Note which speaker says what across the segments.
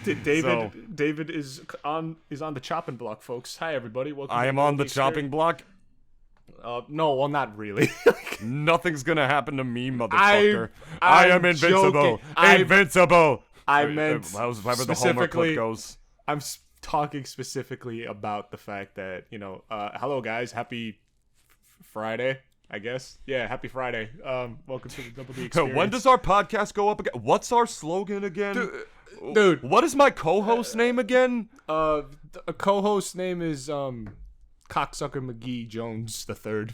Speaker 1: David is on the chopping block, folks. Hi, everybody. Welcome.
Speaker 2: I am on the chopping block.
Speaker 1: No, well, not really.
Speaker 2: Nothing's gonna happen to me, motherfucker.
Speaker 1: I
Speaker 2: am invincible.
Speaker 1: Joking.
Speaker 2: Invincible.
Speaker 1: I meant
Speaker 2: however the Homer clip goes.
Speaker 1: I'm talking specifically about the fact that, hello guys, happy Friday, I guess. Yeah, happy Friday. Welcome to the Double D Experience.
Speaker 2: When does our podcast go up again? What's our slogan again?
Speaker 1: Dude.
Speaker 2: What is my co-host name again?
Speaker 1: A co-host name is Cocksucker McGee Jones III.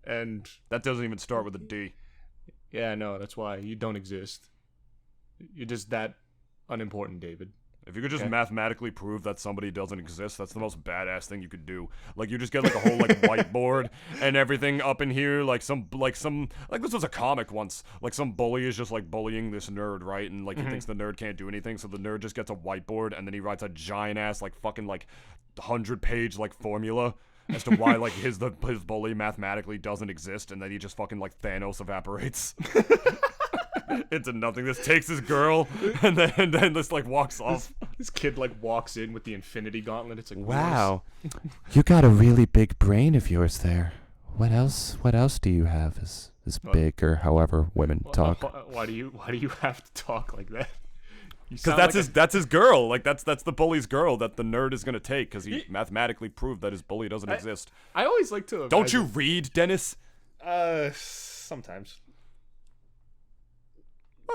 Speaker 1: And
Speaker 2: that doesn't even start with a D.
Speaker 1: Yeah, no, that's why you don't exist. You're just that unimportant, David.
Speaker 2: If you could just mathematically prove that somebody doesn't exist, that's the most badass thing you could do. Like, you just get like a whole like whiteboard and everything up in here, like this was a comic once. Like, some bully is just like bullying this nerd, right? And like he thinks the nerd can't do anything, so the nerd just gets a whiteboard and then he writes a giant ass like fucking like 100-page like formula as to why like his bully mathematically doesn't exist, and then he just fucking like Thanos evaporates. Into nothingness, takes his girl, and then just like walks off.
Speaker 1: This kid like walks in with the Infinity Gauntlet. It's like,
Speaker 3: wow, you got a really big brain of yours there. What else do you have as big, or however women talk?
Speaker 1: Why do you have to talk like that?
Speaker 2: Because that's his girl. Like that's the bully's girl that the nerd is gonna take, because he mathematically proved that his bully doesn't exist.
Speaker 1: I always like to imagine.
Speaker 2: Don't you read, Dennis?
Speaker 1: Sometimes.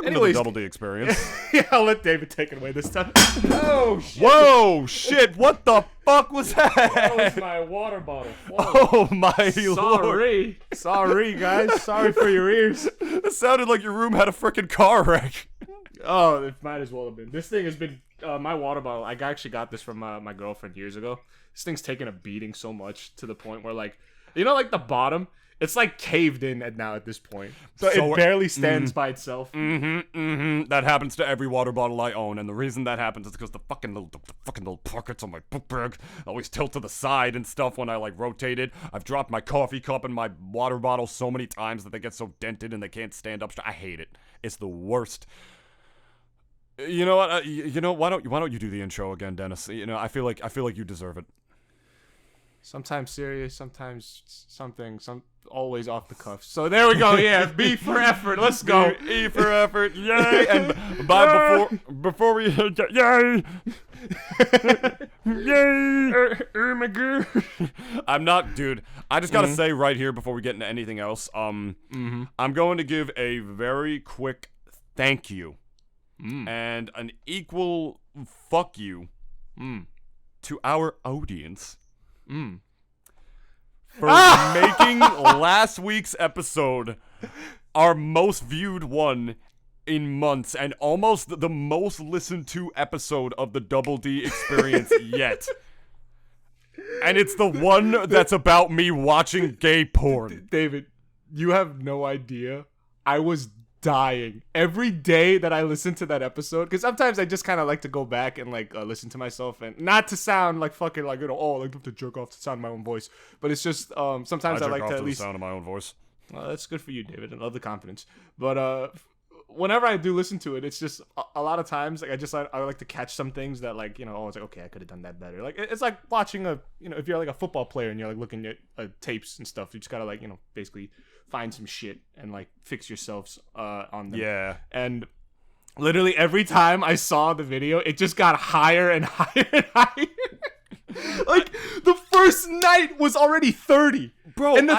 Speaker 2: Anyways, Double D Experience.
Speaker 1: Yeah, I'll let David take it away this time. Oh shit!
Speaker 2: Whoa, shit! What the fuck was that?
Speaker 1: That was my water bottle.
Speaker 2: Oh my lord!
Speaker 1: Sorry, guys. Sorry for your ears.
Speaker 2: It sounded like your room had a freaking car wreck.
Speaker 1: Oh, it might as well have been. This thing has been my water bottle. I actually got this from my girlfriend years ago. This thing's taken a beating so much to the point where, like, like the bottom. It's like caved in now at this point. So it barely stands by itself.
Speaker 2: That happens to every water bottle I own, and the reason that happens is because the fucking little pockets on my book bag always tilt to the side and stuff when I like rotate it. I've dropped my coffee cup and my water bottle so many times that they get so dented and they can't stand up. I hate it. It's the worst. You know what? Why don't you do the intro again, Dennis? I feel like you deserve it.
Speaker 1: Sometimes serious, sometimes something, always off the cuff. So there we go. Yeah, B for effort. Let's go.
Speaker 2: E for effort. Yay! And before we yay, yay. I'm not, dude. I just gotta say right here before we get into anything else. I'm going to give a very quick thank you and an equal fuck you to our audience. For making last week's episode our most viewed one in months and almost the most listened to episode of the Double D Experience yet. And it's the one that's about me watching gay porn.
Speaker 1: David, you have no idea. I was dying every day that I listened to that episode, because sometimes I just kind of like to go back and like listen to myself, and not to sound like fucking like like to jerk off to sound my own voice, but it's just sometimes I like to at least
Speaker 2: the sound of my own voice.
Speaker 1: Well, that's good for you, David. I love the confidence, but whenever I do listen to it, it's just a lot of times like I like to catch some things that like it's like, okay, I could have done that better. Like it's like watching if you're like a football player and you're like looking at tapes and stuff, you just gotta like basically find some shit and like fix yourselves on them.
Speaker 2: Yeah.
Speaker 1: And literally every time I saw the video, it just got higher and higher and higher. Like the first night was already 30.
Speaker 2: Bro,
Speaker 1: And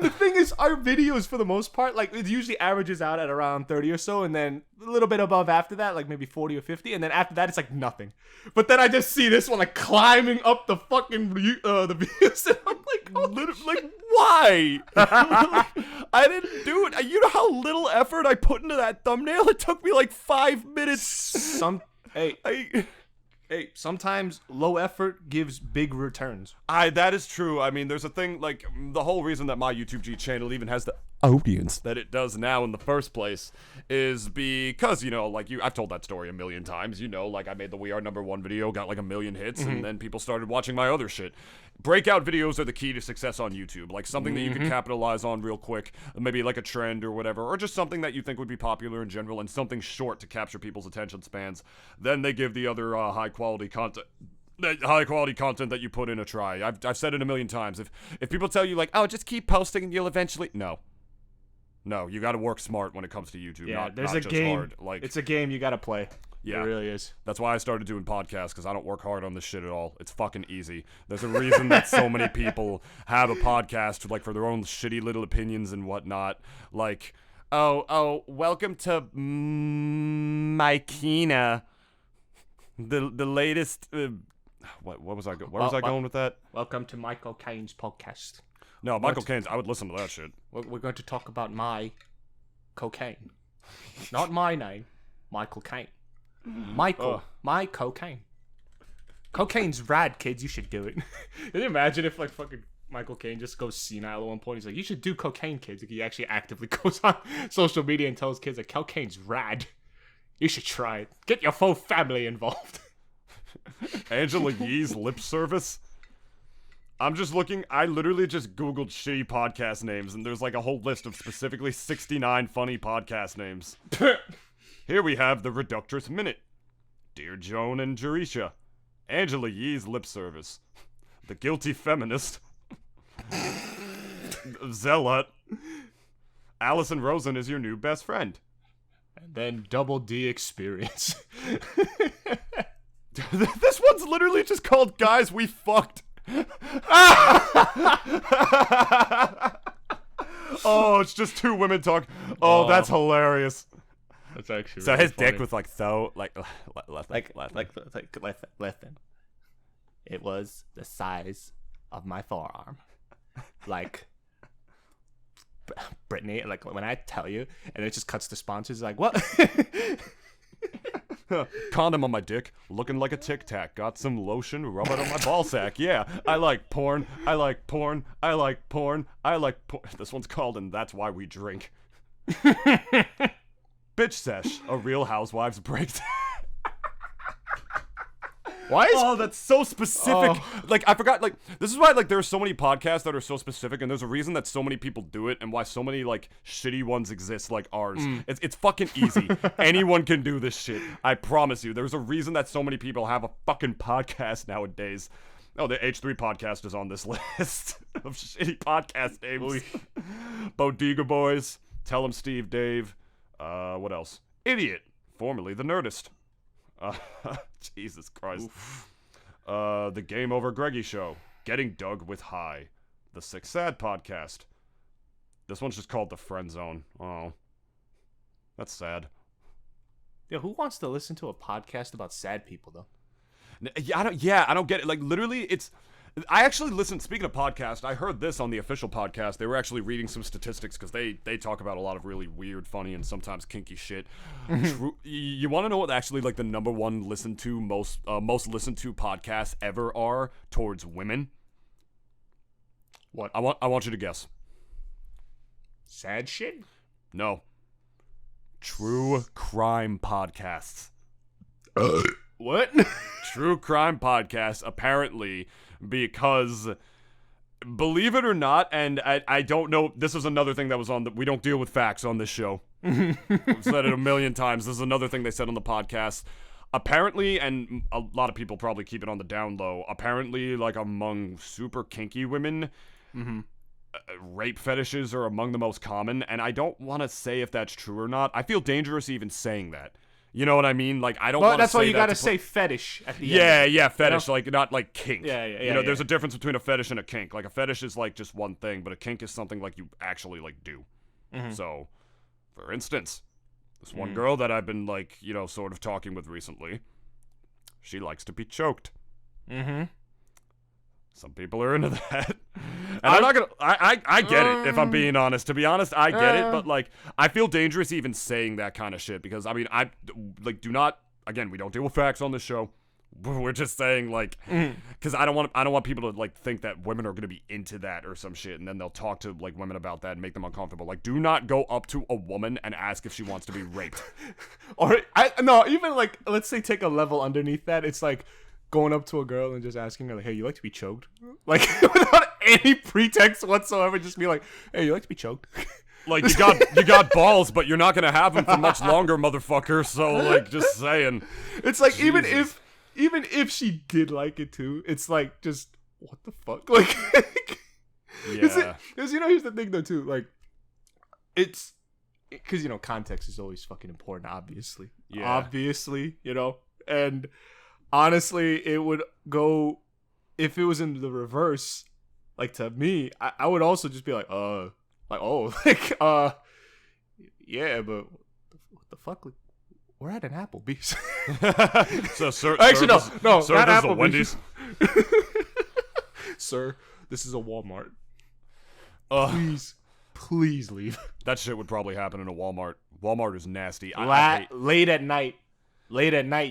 Speaker 1: the thing is, our videos, for the most part, like, it usually averages out at around 30 or so, and then a little bit above after that, like maybe 40 or 50, and then after that, it's like nothing. But then I just see this one, like, climbing up the fucking, the views, and I'm like, oh,
Speaker 2: like, why? I didn't do it. You know how little effort I put into that thumbnail? It took me, like, 5 minutes.
Speaker 1: Hey, sometimes low effort gives big returns.
Speaker 2: That is true. I mean, there's a thing, like, the whole reason that my YouTube channel even has the
Speaker 3: audience.
Speaker 2: that it does now in the first place is because, I've told that story a million times, like I made the We Are #1 video, got like 1 million hits, and then people started watching my other shit. Breakout videos are the key to success on YouTube, like something that you could capitalize on real quick, maybe like a trend or whatever, or just something that you think would be popular in general, and something short to capture people's attention spans. Then they give the other high-quality content that you put in a try. I've said it a million times. If people tell you, like, oh, just keep posting and you'll eventually... No, you gotta work smart when it comes to YouTube, not just
Speaker 1: game.
Speaker 2: hard. Like,
Speaker 1: it's a game you gotta play.
Speaker 2: yeah,
Speaker 1: it really is.
Speaker 2: That's why I started doing podcasts, because I don't work hard on this shit at all. It's fucking easy. There's a reason that so many people have a podcast, like, for their own shitty little opinions and whatnot. Like, oh, welcome to Mykina, the latest. What was I going with that?
Speaker 1: Welcome to Michael Caine's podcast.
Speaker 2: No, Michael Caine's. I would listen to that shit.
Speaker 1: We're going to talk about my cocaine, not my name, Michael Caine. Michael, my cocaine. Cocaine's rad, kids. You should do it. Can you imagine if like fucking Michael Caine just goes senile at one point? He's like, you should do cocaine, kids. Like, he actually actively goes on social media and tells kids like, cocaine's rad. You should try it. Get your full family involved.
Speaker 2: Angela Yee's lip service. I'm just looking. I literally just Googled shitty podcast names, and there's like a whole list of specifically 69 funny podcast names. Here we have the Reductress Minute, Dear Joan and Jerisha, Angela Yee's lip service, The Guilty Feminist, Zealot, Allison Rosen is your new best friend,
Speaker 1: and then Double D Experience.
Speaker 2: This one's literally just called Guys We Fucked. Oh, it's just two women talk. Oh, that's hilarious.
Speaker 1: That's actually
Speaker 2: so
Speaker 1: really
Speaker 2: his
Speaker 1: funny.
Speaker 2: dick was like
Speaker 1: listen. It was the size of my forearm, like Brittany. Like when I tell you, and it just cuts to sponsors. Like what?
Speaker 2: Condom on my dick, looking like a Tic Tac. Got some lotion, rub it on my ball sack. Yeah, I like porn. I like porn. I like porn. I like porn. This one's called And That's Why We Drink. Bitch Sesh, a Real Housewives breakdown.
Speaker 1: Why is
Speaker 2: Oh, that's so specific. Like, I forgot, like, this is why, like, there are so many podcasts that are so specific, and there's a reason that so many people do it, and why so many, like, shitty ones exist, like ours. It's fucking easy. Anyone can do this shit. I promise you. There's a reason that so many people have a fucking podcast nowadays. Oh, the H3 podcast is on this list of shitty podcast names. Bodega Boys, Tell 'em Steve Dave, what else? Idiot, formerly The Nerdist. Jesus Christ. The Game Over Greggy Show. Getting Dug with High. The Sick Sad Podcast. This one's just called The Friend Zone. Oh. That's sad.
Speaker 1: Yeah, who wants to listen to a podcast about sad people though?
Speaker 2: Yeah, I don't get it. Like, literally, I actually listened, speaking of podcast, I heard this on the official podcast. They were actually reading some statistics because they talk about a lot of really weird, funny, and sometimes kinky shit. You want to know what actually, like, the number one most listened to podcasts ever are towards women?
Speaker 1: What?
Speaker 2: I want you to guess.
Speaker 1: Sad shit?
Speaker 2: No. True crime podcasts.
Speaker 1: What?
Speaker 2: True crime podcasts, apparently, because, believe it or not, and I don't know, this is another thing that was on we don't deal with facts on this show. I've said it a million times. This is another thing they said on the podcast. Apparently, and a lot of people probably keep it on the down low, apparently, like, among super kinky women, rape fetishes are among the most common, and I don't want to say if that's true or not. I feel dangerous even saying that. You know what I mean? Like, I don't want to say
Speaker 1: that's why you
Speaker 2: that
Speaker 1: gotta say fetish at the end.
Speaker 2: Yeah, fetish,
Speaker 1: You know?
Speaker 2: like, not like kink.
Speaker 1: Yeah,
Speaker 2: there's a difference between a fetish and a kink. Like, a fetish is, like, just one thing, but a kink is something, like, you actually, like, do. So, for instance, this one girl that I've been, like, sort of talking with recently, she likes to be choked. Some people are into that. And I'm not gonna... I get it, if I'm being honest. To be honest, I get it, but, like, I feel dangerous even saying that kind of shit, because, I mean, do not... Again, we don't deal with facts on this show. We're just saying, like, because I don't want people to like think that women are gonna be into that or some shit, and then they'll talk to like women about that and make them uncomfortable. Like, do not go up to a woman and ask if she wants to be raped.
Speaker 1: Or no, even like, let's say take a level underneath that. It's like going up to a girl and just asking her like, "Hey, you like to be choked?" Like without any pretext whatsoever, just be like, "Hey, you like to be choked?"
Speaker 2: Like, you got balls, but you're not gonna have them for much longer, motherfucker. So like, just saying.
Speaker 1: It's like
Speaker 2: Jesus.
Speaker 1: even if she did like it too, it's like just what the fuck, like.
Speaker 2: Yeah.
Speaker 1: Because here's the thing though too, like, it's because context is always fucking important, obviously.
Speaker 2: Yeah.
Speaker 1: Obviously, and honestly, it would go if it was in the reverse. Like, to me, I would also just be like, yeah, but what the fuck? Like, we're at an Applebee's.
Speaker 2: So, sir,
Speaker 1: Actually, no,
Speaker 2: sir,
Speaker 1: not
Speaker 2: this is a
Speaker 1: Applebee's.
Speaker 2: Wendy's.
Speaker 1: Sir, this is a Walmart.
Speaker 2: Ugh.
Speaker 1: Please leave.
Speaker 2: That shit would probably happen in a Walmart. Walmart is nasty.
Speaker 1: Late at night,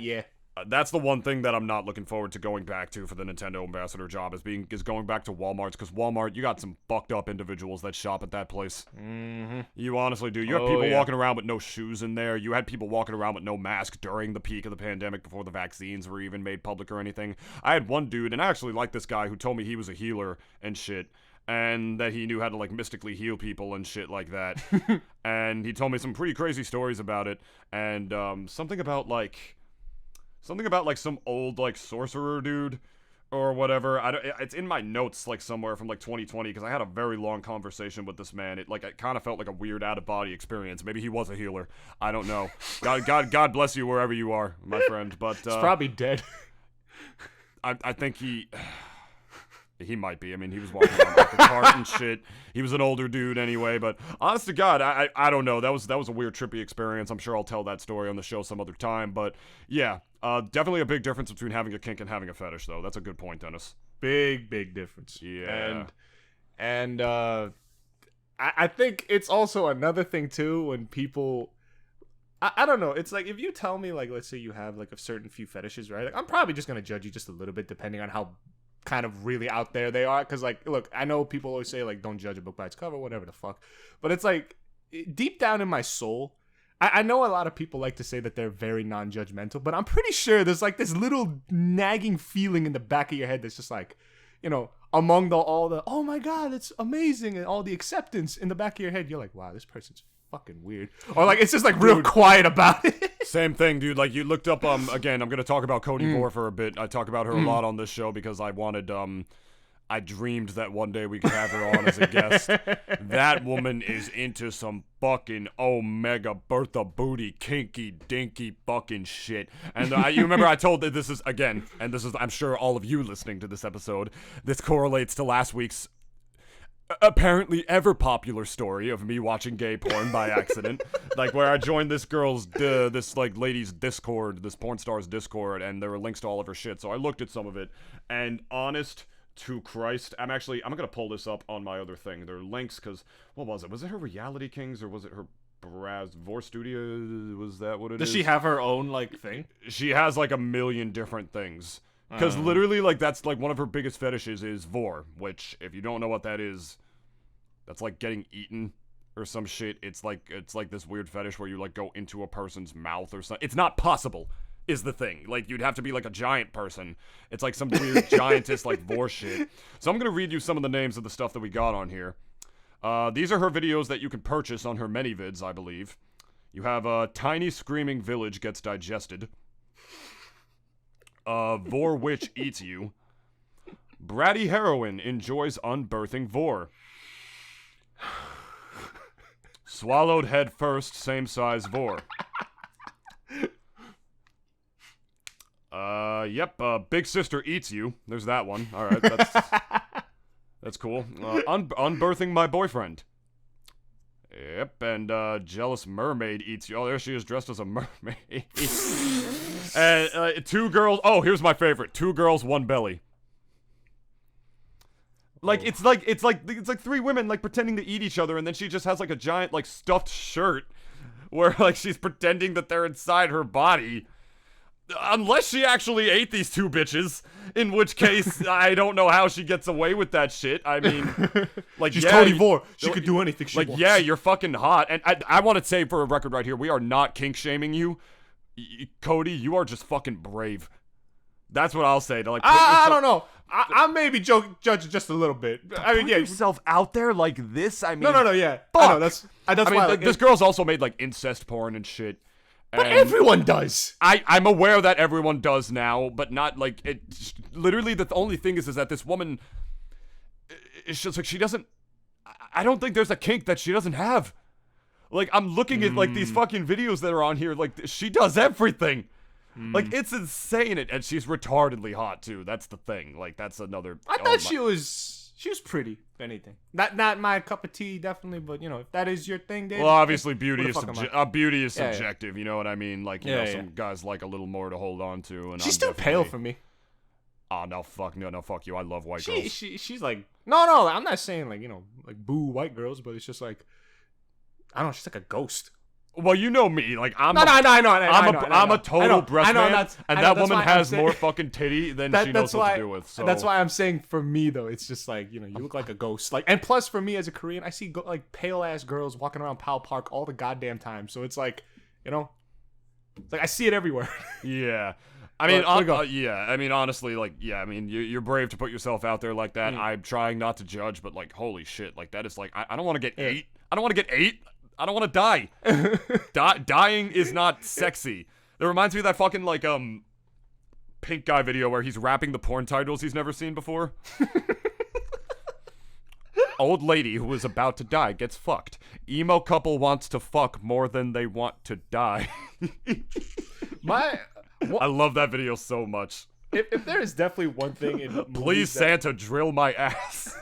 Speaker 1: yeah.
Speaker 2: That's the one thing that I'm not looking forward to going back to for the Nintendo ambassador job is going back to Walmart's, because Walmart, you got some fucked up individuals that shop at that place.
Speaker 1: Mm-hmm.
Speaker 2: You honestly do. You have people walking around with no shoes in there. You had people walking around with no mask during the peak of the pandemic before the vaccines were even made public or anything. I had one dude, and I actually like this guy, who told me he was a healer and shit, and that he knew how to like mystically heal people and shit like that. And he told me some pretty crazy stories about it, and something about like some old like sorcerer dude or whatever. It's in my notes like somewhere from like 2020, because I had a very long conversation with this man. It kind of felt like a weird out of body experience. Maybe he was a healer. I don't know. God bless you wherever you are, my friend. But
Speaker 1: he's probably dead.
Speaker 2: I think he might be. I mean, he was walking around like a cart and shit. He was an older dude anyway, but honest to God, I don't know. That was a weird, trippy experience. I'm sure I'll tell that story on the show some other time. But yeah, definitely a big difference between having a kink and having a fetish, though. That's a good point, Dennis.
Speaker 1: Big difference.
Speaker 2: Yeah.
Speaker 1: And I think it's also another thing too when people. I don't know. It's like, if you tell me, like, let's say you have like a certain few fetishes, right? Like, I'm probably just gonna judge you just a little bit depending on how kind of really out there they are, because like, look, I know people always say like, don't judge a book by its cover, whatever the fuck, but it's like, deep down in my soul, I know a lot of people like to say that they're very non-judgmental, but I'm pretty sure there's like this little nagging feeling in the back of your head that's just like, among all the oh my god, it's amazing, and all the acceptance in the back of your head, you're like, wow, this person's fucking weird, or like, it's just like real quiet about it.
Speaker 2: Same thing, dude. Like, you looked up, again, I'm gonna talk about Cody Vore for a bit. I talk about her a lot on this show because I wanted, I dreamed that one day we could have her on as a guest. That woman is into some fucking Omega Bertha booty kinky dinky fucking shit. And you remember I told that this is, again, and this is, I'm sure all of you listening to this episode, this correlates to last week's apparently ever popular story of me watching gay porn by accident, like where I joined this girl's this like lady's Discord, this porn star's Discord, and there were links to all of her shit. So I looked at some of it, and honest to Christ, I'm gonna pull this up on my other thing. There are links, because what was it? Was it her Reality Kings, or was it her Vore Studio? Was that what it is?
Speaker 1: Does she have her own like thing?
Speaker 2: She has like a million different things. Because literally, like, that's, like, one of her biggest fetishes is Vore, which, if you don't know what that is, that's like getting eaten or some shit. It's like this weird fetish where you, like, go into a person's mouth or something. It's not possible, is the thing. Like, you'd have to be, like, a giant person. It's, like, some weird giantess, like, Vore shit. So I'm gonna read you some of the names of the stuff that we got on here. These are her videos that you can purchase on her ManyVids, I believe. You have, Tiny Screaming Village Gets Digested. Vore Witch Eats You. Bratty Heroine Enjoys Unbirthing Vore. Swallowed Head First Same Size Vore. Big Sister Eats You. There's that one. Alright, that's cool. Unbirthing My Boyfriend. Yep, and Jealous Mermaid Eats You. Oh, there she is, dressed as a mermaid. And two girls. Oh, here's my favorite. 2 girls, 1 belly. Like, it's like 3 women like pretending to eat each other, and then she just has like a giant like stuffed shirt where like she's pretending that they're inside her body. Unless she actually ate these two bitches, in which case I don't know how she gets away with that shit. I mean, like,
Speaker 1: She's
Speaker 2: yeah,
Speaker 1: Cody Vore. She could do anything she
Speaker 2: like,
Speaker 1: wants.
Speaker 2: yeah, you're fucking hot. And I want to say for a record right here, we are not kink shaming you. Cody, you are just fucking brave. That's what I'll say. To like,
Speaker 1: I don't know. I maybe judge just a little bit. I mean,
Speaker 2: put
Speaker 1: yeah.
Speaker 2: yourself out there like this. I mean,
Speaker 1: No, yeah.
Speaker 2: Fuck.
Speaker 1: I know, that's
Speaker 2: I
Speaker 1: why.
Speaker 2: mean,
Speaker 1: Like,
Speaker 2: this girl's also made like incest porn and shit.
Speaker 1: but
Speaker 2: And
Speaker 1: everyone does.
Speaker 2: I'm aware that everyone does now, but not like it. Literally, the only thing is that this woman, it's just like she doesn't. I don't think there's a kink that she doesn't have. Like, I'm looking at like these fucking videos that are on here. Like, she does everything. Like, it's insane, and she's retardedly hot too. That's the thing. Like, that's another.
Speaker 1: I thought she was pretty. If anything, not my cup of tea, definitely. But if that is your thing, Dave.
Speaker 2: Well, obviously, beauty
Speaker 1: Who
Speaker 2: is
Speaker 1: the fuck am I?
Speaker 2: beauty is
Speaker 1: Yeah,
Speaker 2: subjective. You know what I mean? Like, you know, some guys like a little more to hold on to, and
Speaker 1: She's
Speaker 2: I'm
Speaker 1: still pale for
Speaker 2: definitely-
Speaker 1: me.
Speaker 2: Oh no, fuck you. I love white girls.
Speaker 1: She's like no. I'm not saying like like boo white girls, but it's just like I don't know. She's like a ghost.
Speaker 2: Well, you know me. Like, I'm
Speaker 1: I know.
Speaker 2: I'm a total breast man, and that woman
Speaker 1: why I'm
Speaker 2: has
Speaker 1: saying-
Speaker 2: more fucking titty than she knows
Speaker 1: that's
Speaker 2: what
Speaker 1: why,
Speaker 2: to do with. So
Speaker 1: That's why I'm saying for me though, it's just like you look like a ghost. Like, and plus for me as a Korean, I see like pale ass girls walking around Powell Park all the goddamn time. So it's like it's like I see it everywhere.
Speaker 2: Yeah. I mean,
Speaker 1: But-
Speaker 2: I mean, honestly, like, yeah, I mean, you're brave to put yourself out there like that. I'm trying not to judge, but like, holy shit, like that is like, I don't want to get ate. I don't want to get ate. I don't want to die. Dying is not sexy. It reminds me of that fucking like pink guy video where he's rapping the porn titles he's never seen before. Old lady who is about to die gets fucked. Emo couple wants to fuck more than they want to die. I love that video so much.
Speaker 1: If there is definitely one thing in
Speaker 2: Please,
Speaker 1: movies
Speaker 2: Santa, drill my ass.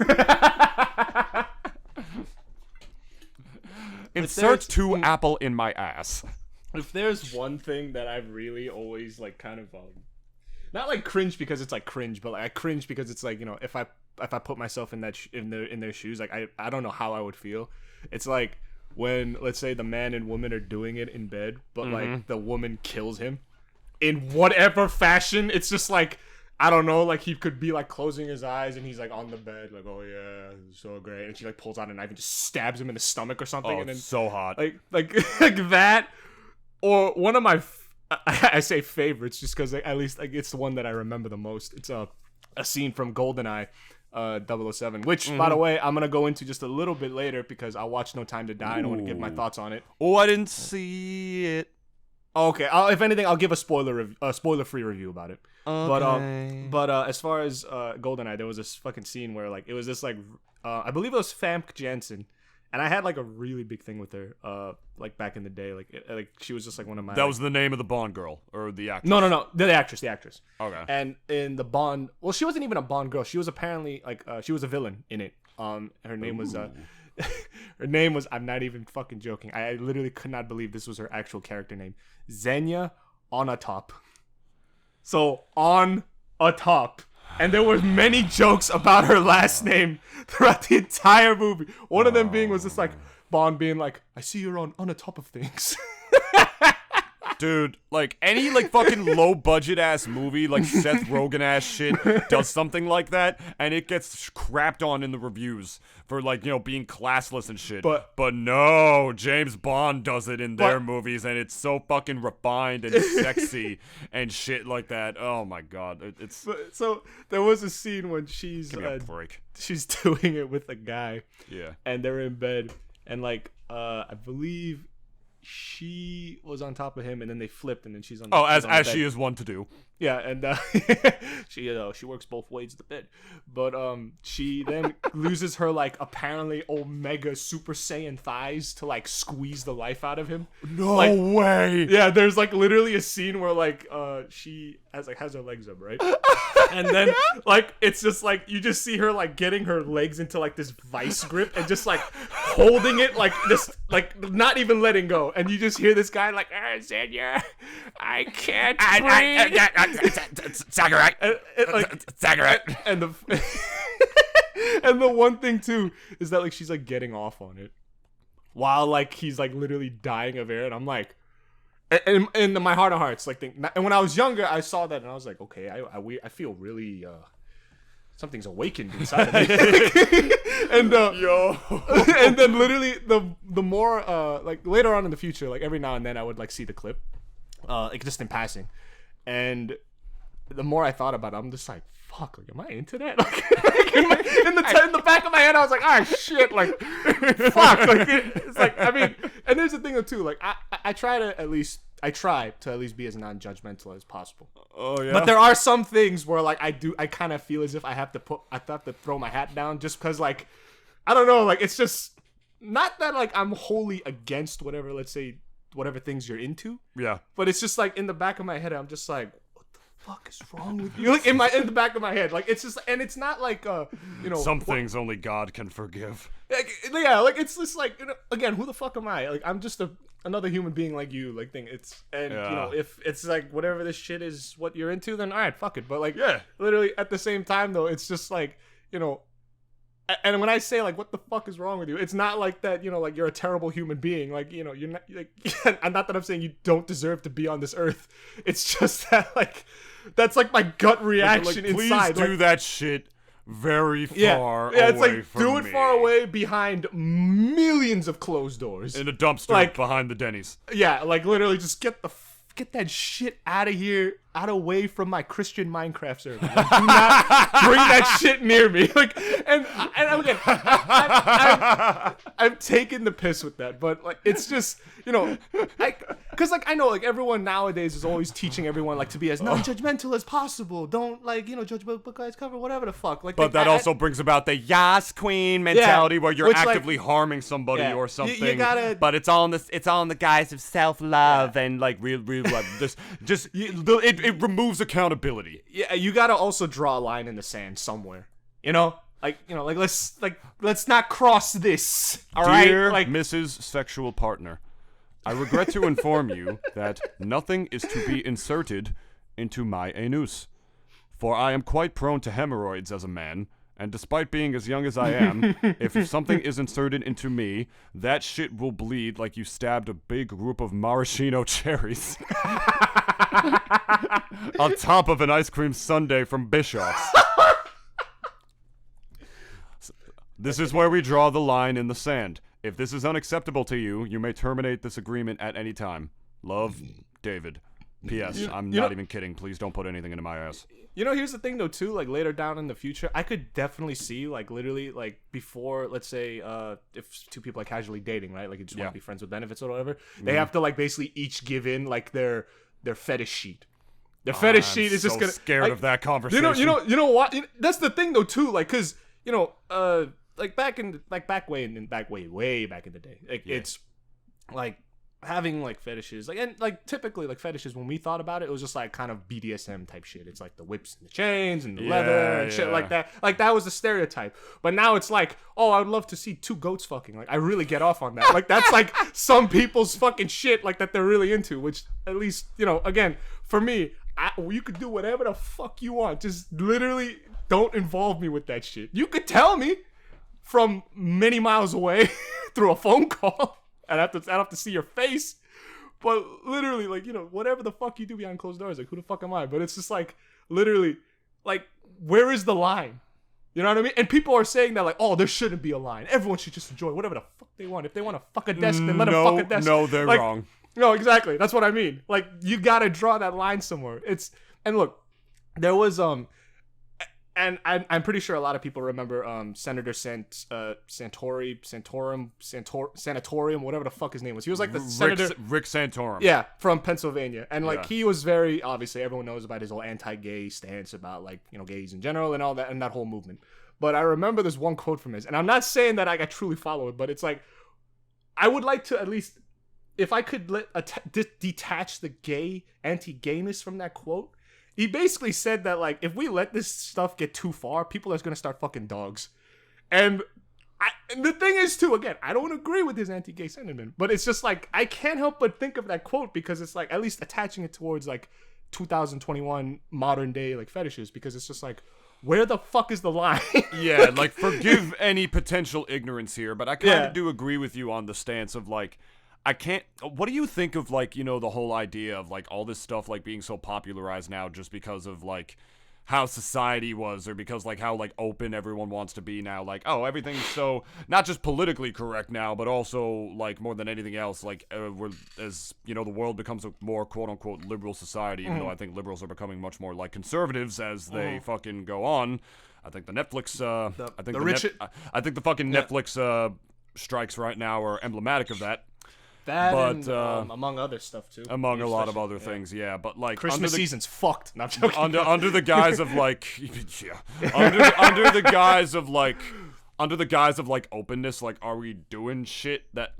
Speaker 2: Insert two apple in my ass.
Speaker 1: if there's one thing that I've really always like kind of not like cringe because it's like cringe, but like I cringe because it's like if I put myself in that in their shoes, like I don't know how I would feel. It's like when, let's say, the man and woman are doing it in bed, but like the woman kills him in whatever fashion. It's just like, I don't know, like he could be like closing his eyes and he's like on the bed like, oh yeah, so great, and she like pulls out a knife and just stabs him in the stomach or something.
Speaker 2: Oh,
Speaker 1: and then
Speaker 2: it's so hot.
Speaker 1: like like that. Or one of my I say favorites just because at least like it's the one that I remember the most. It's a scene from GoldenEye 007, which by the way I'm gonna go into just a little bit later because I watched No Time to Die. I don't want to give my thoughts on it.
Speaker 2: Oh, I didn't see it.
Speaker 1: Okay, if anything, I'll give a spoiler-free review about it.
Speaker 2: Okay.
Speaker 1: But as far as GoldenEye, there was this fucking scene where like it was this like I believe it was Famke Janssen, and I had like a really big thing with her like back in the day. Like she was just like one of my.
Speaker 2: That was the name of the Bond girl or the actress.
Speaker 1: No, the actress.
Speaker 2: Okay.
Speaker 1: And in the Bond, well, she wasn't even a Bond girl. She was apparently like she was a villain in it. Her name was her name was, I'm not even fucking joking, I literally could not believe this was her actual character name, Xenia Onatop. So on a top. And there were many jokes about her last name throughout the entire movie. One of them being was just like Bond being like, I see you're on a top of things.
Speaker 2: Dude, like any like fucking low budget ass movie, like Seth Rogen ass shit, does something like that, and it gets crapped on in the reviews for like, being classless and shit.
Speaker 1: But
Speaker 2: no, James Bond does it in their movies, and it's so fucking refined and sexy and shit like that. Oh my god, it's.
Speaker 1: So there was a scene when she's
Speaker 2: Give me a break.
Speaker 1: She's doing it with a guy.
Speaker 2: Yeah.
Speaker 1: And they're in bed, and like I believe she was on top of him, and then they flipped, and then she's on.
Speaker 2: As she is one to do.
Speaker 1: Yeah, and she works both ways of the bed, but she then loses her like apparently Omega Super Saiyan thighs to like squeeze the life out of him.
Speaker 2: No
Speaker 1: Like,
Speaker 2: way.
Speaker 1: Yeah, there's like literally a scene where like she has her legs up, right? And then like it's just like you just see her like getting her legs into like this vice grip and just like holding it like this, like not even letting go, and you just hear this guy like, Xenia, I can't breathe.
Speaker 2: Cigarette.
Speaker 1: And the and the one thing too is that like she's like getting off on it while like he's like literally dying of air, and I'm like, in my heart of hearts, like, and when I was younger, I saw that and I was like, okay, I feel really something's awakened inside of me. And and then literally the more like later on in the future, like every now and then I would like see the clip, like just in passing, and the more I thought about it, I'm just like, fuck, like, am I into that? Like, in the back of my head, I was like, ah, shit, like, fuck, like, it's like, I mean, and there's the thing too, like, I try to at least be as non-judgmental as possible.
Speaker 2: Oh yeah.
Speaker 1: But there are some things where like I kind of feel as if I have to throw my hat down just because, like, I don't know, like, it's just not that like I'm wholly against whatever, let's say, whatever things you're into.
Speaker 2: Yeah.
Speaker 1: But it's just like in the back of my head, I'm just like, what the fuck is wrong with you? Like in the back of my head, like it's just, and it's not like
Speaker 2: some things only God can forgive.
Speaker 1: Like, yeah, like it's just like, again, who the fuck am I? Like I'm just another human being like you, like thing. It's if it's like whatever this shit is what you're into, then all right, fuck it. But like,
Speaker 2: yeah, literally
Speaker 1: at the same time though, it's just like, and when I say like what the fuck is wrong with you, it's not like that, like you're a terrible human being, like, you're not like, and not that I'm saying you don't deserve to be on this earth. It's just that like that's like my gut reaction inside.
Speaker 2: Please do that shit very far away.
Speaker 1: Yeah, it's like
Speaker 2: from
Speaker 1: do it
Speaker 2: me.
Speaker 1: far away behind millions of closed doors.
Speaker 2: In a dumpster
Speaker 1: like,
Speaker 2: behind the Denny's.
Speaker 1: Yeah, like literally just get that shit out of here, away from my Christian Minecraft server. Like, do not bring that shit near me. Like, and again, I've taken the piss with that, but like, it's just, because like I know like everyone nowadays is always teaching everyone like to be as non-judgmental as possible. Don't like judge book guys cover, whatever the fuck. Like,
Speaker 2: but that also brings about the Yas Queen mentality where you're actively harming somebody or something.
Speaker 1: You gotta,
Speaker 2: but it's all in the guise of self-love and like real love. It removes accountability.
Speaker 1: Yeah, you gotta also draw a line in the sand somewhere. Like let's not cross this. All right,
Speaker 2: Dear
Speaker 1: like
Speaker 2: Mrs. Sexual Partner, I regret to inform you that nothing is to be inserted into my anus, for I am quite prone to hemorrhoids as a man. And despite being as young as I am, if something is inserted into me, that shit will bleed like you stabbed a big group of maraschino cherries on top of an ice cream sundae from Bischoff's. This is where we draw the line in the sand. If this is unacceptable to you, you may terminate this agreement at any time. Love, David. P.S. I'm not even kidding. Please don't put anything into my ass.
Speaker 1: Here's the thing though too, like later down in the future, I could definitely see like literally like before, let's say if two people are casually dating, right? Like you just want to be friends with benefits or whatever, they have to like basically each give in like their fetish sheet. Their fetish sheet is just gonna
Speaker 2: scared
Speaker 1: like,
Speaker 2: of that conversation.
Speaker 1: You know what? That's the thing though too, like cause like way back in the day. Like it's like having like fetishes, like, and like typically like fetishes when we thought about it, it was just like kind of BDSM type shit. It's like the whips and the chains and the leather and shit like that. Like that was the stereotype. But now it's like, oh, I would love to see two goats fucking. Like I really get off on that. Like that's like some people's fucking shit like that they're really into, which at least, again, for me, you could do whatever the fuck you want. Just literally don't involve me with that shit. You could tell me from many miles away through a phone call. I'd have to see your face, but literally, like, whatever the fuck you do behind closed doors, like, who the fuck am I? But it's just like, literally, like, where is the line? You know what I mean? And people are saying that, like, oh, there shouldn't be a line. Everyone should just enjoy whatever the fuck they want. If they want to fuck a desk, then let them fuck a desk.
Speaker 2: No, they're
Speaker 1: like,
Speaker 2: wrong.
Speaker 1: No, exactly. That's what I mean. Like, you gotta draw that line somewhere. And look, there was and I'm pretty sure a lot of people remember Senator Sanatorium, whatever the fuck his name was. He was like the senator
Speaker 2: Rick Santorum.
Speaker 1: Yeah, from Pennsylvania. And like he was very, obviously everyone knows about his whole anti-gay stance about like, gays in general and all that and that whole movement. But I remember this one quote from his, and I'm not saying that I truly follow it, but it's like I would like to at least, if I could detach the gay anti-gayness from that quote. He basically said that, like, if we let this stuff get too far, people are going to start fucking dogs. And the thing is, too, again, I don't agree with his anti-gay sentiment, but it's just, like, I can't help but think of that quote because it's, like, at least attaching it towards, like, 2021 modern day, like, fetishes, because it's just, like, where the fuck is the line?
Speaker 2: Yeah, like, forgive any potential ignorance here, but I kind of do agree with you on the stance of, like, I can't. What do you think of like, you know, the whole idea of like all this stuff like being so popularized now just because of like how society was, or because like how like open everyone wants to be now? Like, oh, everything's so not just politically correct now, but also like more than anything else, like we're, as you know, the world becomes a more quote unquote liberal society, even though I think liberals are becoming much more like conservatives as they fucking go on. I think the Netflix, I think the fucking Netflix strikes right now are emblematic of that.
Speaker 1: That
Speaker 2: but
Speaker 1: and, among other stuff too.
Speaker 2: Among a lot of other things, but like
Speaker 1: Christmas season's fucked. No, I'm joking.
Speaker 2: Under the guise of like, under the guise of like openness, like, are we doing shit that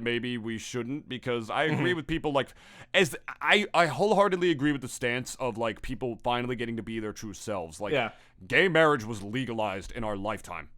Speaker 2: maybe we shouldn't? Because I agree with people like, as I wholeheartedly agree with the stance of like people finally getting to be their true selves. Like, gay marriage was legalized in our lifetime.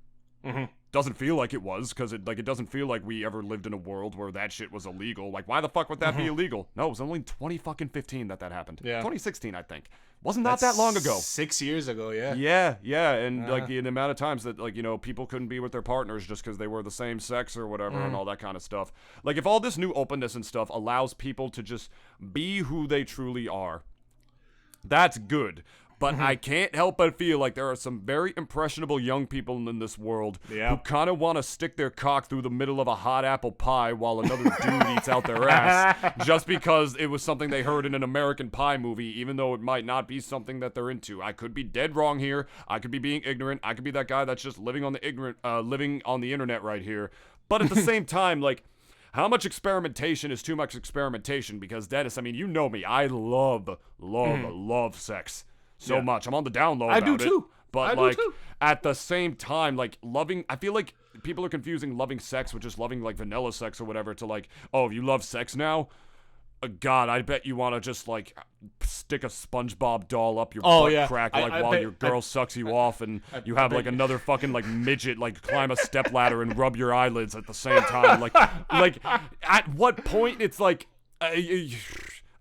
Speaker 2: Doesn't feel like it was, because it doesn't feel like we ever lived in a world where that shit was illegal. Like, why the fuck would that be illegal? No, it was only 2015 that happened. 2016, I think. Wasn't that long ago.
Speaker 1: 6 years ago,
Speaker 2: and like the amount of times that like, you know, people couldn't be with their partners just because they were the same sex or whatever and all that kind of stuff. Like, if all this new openness and stuff allows people to just be who they truly are, that's good. But I can't help but feel like there are some very impressionable young people in this world who kind of want to stick their cock through the middle of a hot apple pie while another dude eats out their ass, just because it was something they heard in an American Pie movie, even though it might not be something that they're into. I could be dead wrong here. I could be being ignorant. I could be that guy that's just living on the internet right here. But at the same time, like, how much experimentation is too much experimentation? Because Dennis, I mean, you know me. I love sex. So much. I'm on the down low about it. I do too. But like at the same time, like I feel like people are confusing loving sex with just loving like vanilla sex or whatever to like, oh, you love sex now? God, I bet you want to just like stick a SpongeBob doll up your butt crack while your girl sucks you off, and you have like another fucking like midget like climb a stepladder and rub your eyelids at the same time. Like at what point it's like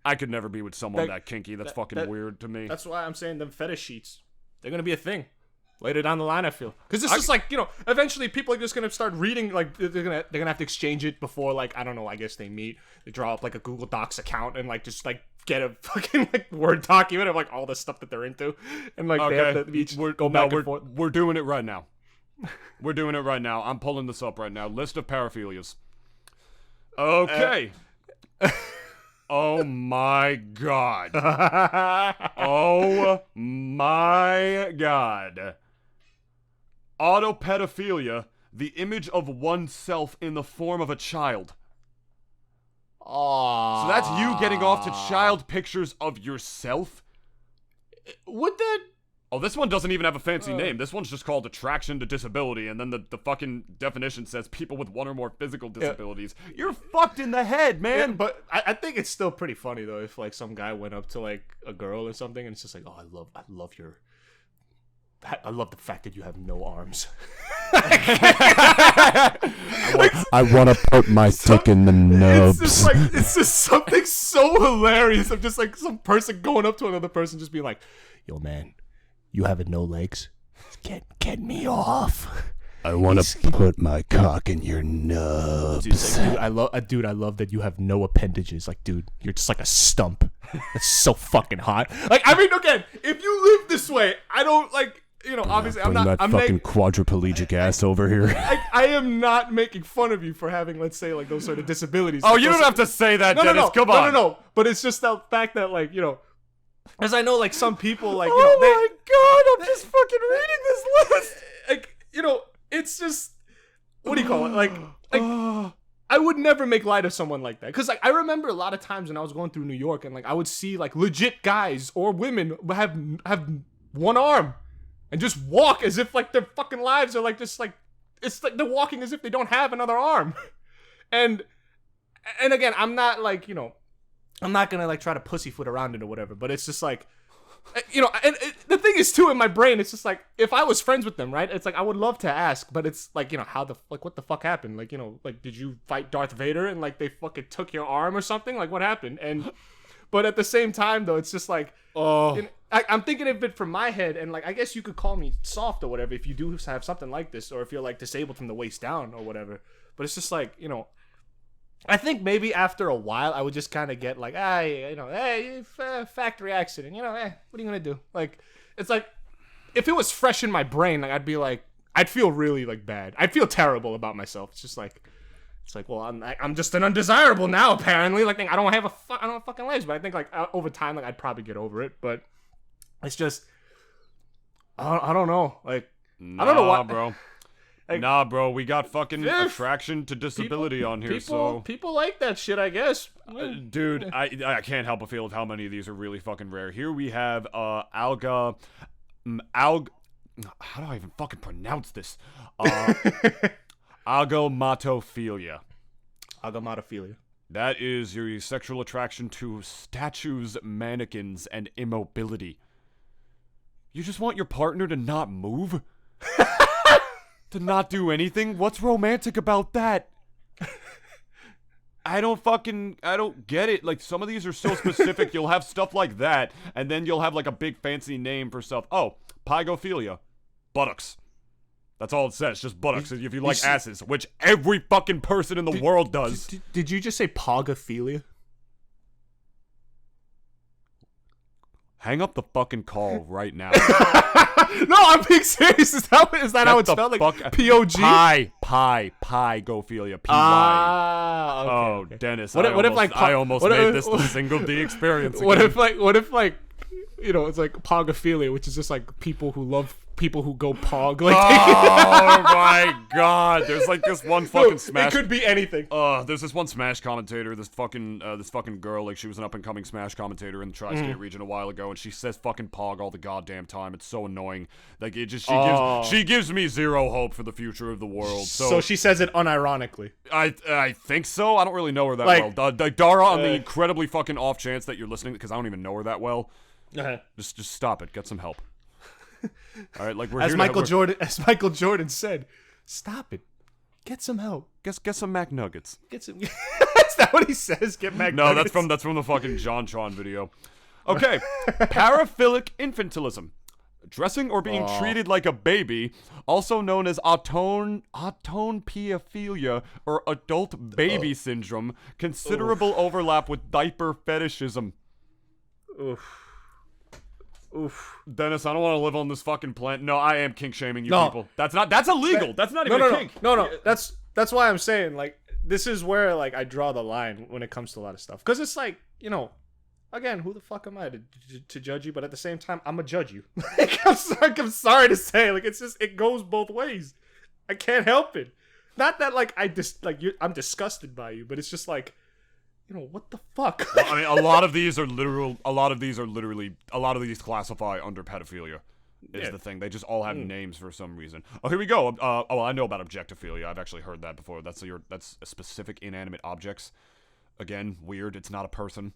Speaker 2: I could never be with someone that kinky. That's fucking weird to me.
Speaker 1: That's why I'm saying them fetish sheets, they're going to be a thing later down the line, I feel. Because it's just like, you know, eventually people are just going to start reading, like, they're going to have to exchange it before, like, I don't know, I guess they meet. They draw up, like, a Google Docs account and, like, just, like, get a fucking, like, Word document of, like, all the stuff that they're into. And, like, they have to each go back and forth.
Speaker 2: We're doing it right now. We're doing it right now. I'm pulling this up right now. List of paraphilias. Okay. Oh my god. Oh my god. Autopedophilia, the image of oneself in the form of a child.
Speaker 1: Aww.
Speaker 2: So that's you getting off to child pictures of yourself?
Speaker 1: Would that...
Speaker 2: Oh, this one doesn't even have a fancy name. This one's just called attraction to disability, and then the fucking definition says people with one or more physical disabilities. You're fucked in the head, man.
Speaker 1: Yeah, but I think it's still pretty funny though if like some guy went up to like a girl or something and it's just like, oh, I love the fact that you have no arms.
Speaker 3: I want to put my dick in the nubs.
Speaker 1: It's just something so hilarious of just like some person going up to another person just being like, yo man, you having no legs? Get me off.
Speaker 3: I want to put my cock in your nubs.
Speaker 1: Like, dude, I love that you have no appendages. Like, dude, you're just like a stump. That's so fucking hot. Like, I mean, again, if you live this way, I don't like, you know, obviously I'm not.
Speaker 3: I'm fucking quadriplegic ass over here.
Speaker 1: I am not making fun of you for having, let's say, like those sort of disabilities.
Speaker 2: Oh, you don't have to say that, Dennis. Come on.
Speaker 1: No. But it's just the fact that, like, you know, as I know, like some people, like, you
Speaker 2: know,
Speaker 1: oh
Speaker 2: my god, I'm just fucking reading this list.
Speaker 1: Like, you know, it's just, what do you call it? Like I would never make light of someone like that. Because, like, I remember a lot of times when I was going through New York and, like, I would see, like, legit guys or women have one arm and just walk as if, like, their fucking lives are, like, just, like, it's like they're walking as if they don't have another arm. And again, I'm not, like, you know, I'm not gonna, like, try to pussyfoot around it or whatever, but it's just, like, you know, and the thing is, too, in my brain, it's just, like, if I was friends with them, right, it's, like, I would love to ask, but it's, like, you know, what the fuck happened? Like, you know, like, did you fight Darth Vader and, like, they fucking took your arm or something? Like, what happened? But at the same time, though, it's just like,
Speaker 2: Oh.
Speaker 1: I'm thinking of it from my head, and like, I guess you could call me soft or whatever if you do have something like this, or if you're like disabled from the waist down or whatever. But it's just like, I think maybe after a while I would just kind of get like, hey, factory accident, what are you gonna do? Like, it's like, if it was fresh in my brain, like I'd feel really like bad. I'd feel terrible about myself. It's just like. It's like, well, I'm just an undesirable now, apparently. Like, I don't have fucking legs, but I think like over time, like I'd probably get over it. But it's just, I don't know. Like, I don't know why,
Speaker 2: bro.
Speaker 1: Like,
Speaker 2: nah, bro. We got fucking attraction to disability on here, so
Speaker 1: people like that shit, I guess.
Speaker 2: Dude, I can't help but feel how many of these are really fucking rare. Here we have how do I even fucking pronounce this? Agamatophilia.
Speaker 1: Agamatophilia.
Speaker 2: That is your sexual attraction to statues, mannequins, and immobility. You just want your partner to not move? To not do anything? What's romantic about that? I don't get it. Like, some of these are so specific. You'll have stuff like that, and then you'll have like a big fancy name for stuff. Oh, pygophilia. Buttocks. That's all it says, just buttocks, if you like asses, which every fucking person in the world does.
Speaker 1: Did you just say pogophilia?
Speaker 2: Hang up the fucking call right now.
Speaker 1: No, I'm being serious. Is that how it's spelled? Like P-O-G?
Speaker 2: Pygophilia. P-Y.
Speaker 1: Okay,
Speaker 2: oh,
Speaker 1: okay.
Speaker 2: Dennis,
Speaker 1: I
Speaker 2: almost made this the single D experience again.
Speaker 1: What if it's like pogophilia, which is just like people who love people who go pog. Like,
Speaker 2: oh my god! There's like this one fucking Smash.
Speaker 1: It could be anything.
Speaker 2: There's this one Smash commentator. This fucking girl. Like, she was an up and coming Smash commentator in the Tri-State region a while ago, and she says fucking pog all the goddamn time. It's so annoying. Like, she gives me zero hope for the future of the world. So
Speaker 1: she says it unironically.
Speaker 2: I think so. I don't really know her that well. Dara, on the incredibly fucking off chance that you're listening, because I don't even know her that well. Just stop it. Get some help. All right, like,
Speaker 1: as Michael Jordan said, stop it. Get some help.
Speaker 2: Get some McNuggets.
Speaker 1: Get some. Is that what he says? Get McNuggets.
Speaker 2: No, that's from the fucking John Tron video. Okay, paraphilic infantilism, dressing or being treated like a baby, also known as Autontopia or adult baby syndrome. Considerable overlap with diaper fetishism.
Speaker 1: Oof.
Speaker 2: Dennis, I don't want to live on this fucking planet. No, I am kink shaming you people. That's illegal. That's not even a kink.
Speaker 1: No. That's why I'm saying, like, this is where, like, I draw the line when it comes to a lot of stuff. Because it's like, again, who the fuck am I to judge you? But at the same time, I'm gonna judge you. Like, I'm sorry to say, like, it's just, it goes both ways. I can't help it. Not that, like, I'm disgusted by you, but it's just like, what the fuck?
Speaker 2: Well, I mean, a lot of these classify under pedophilia. Is the thing. They just all have names for some reason. Oh, here we go. I know about objectophilia. I've actually heard that before. That's specific inanimate objects. Again, weird. It's not a person.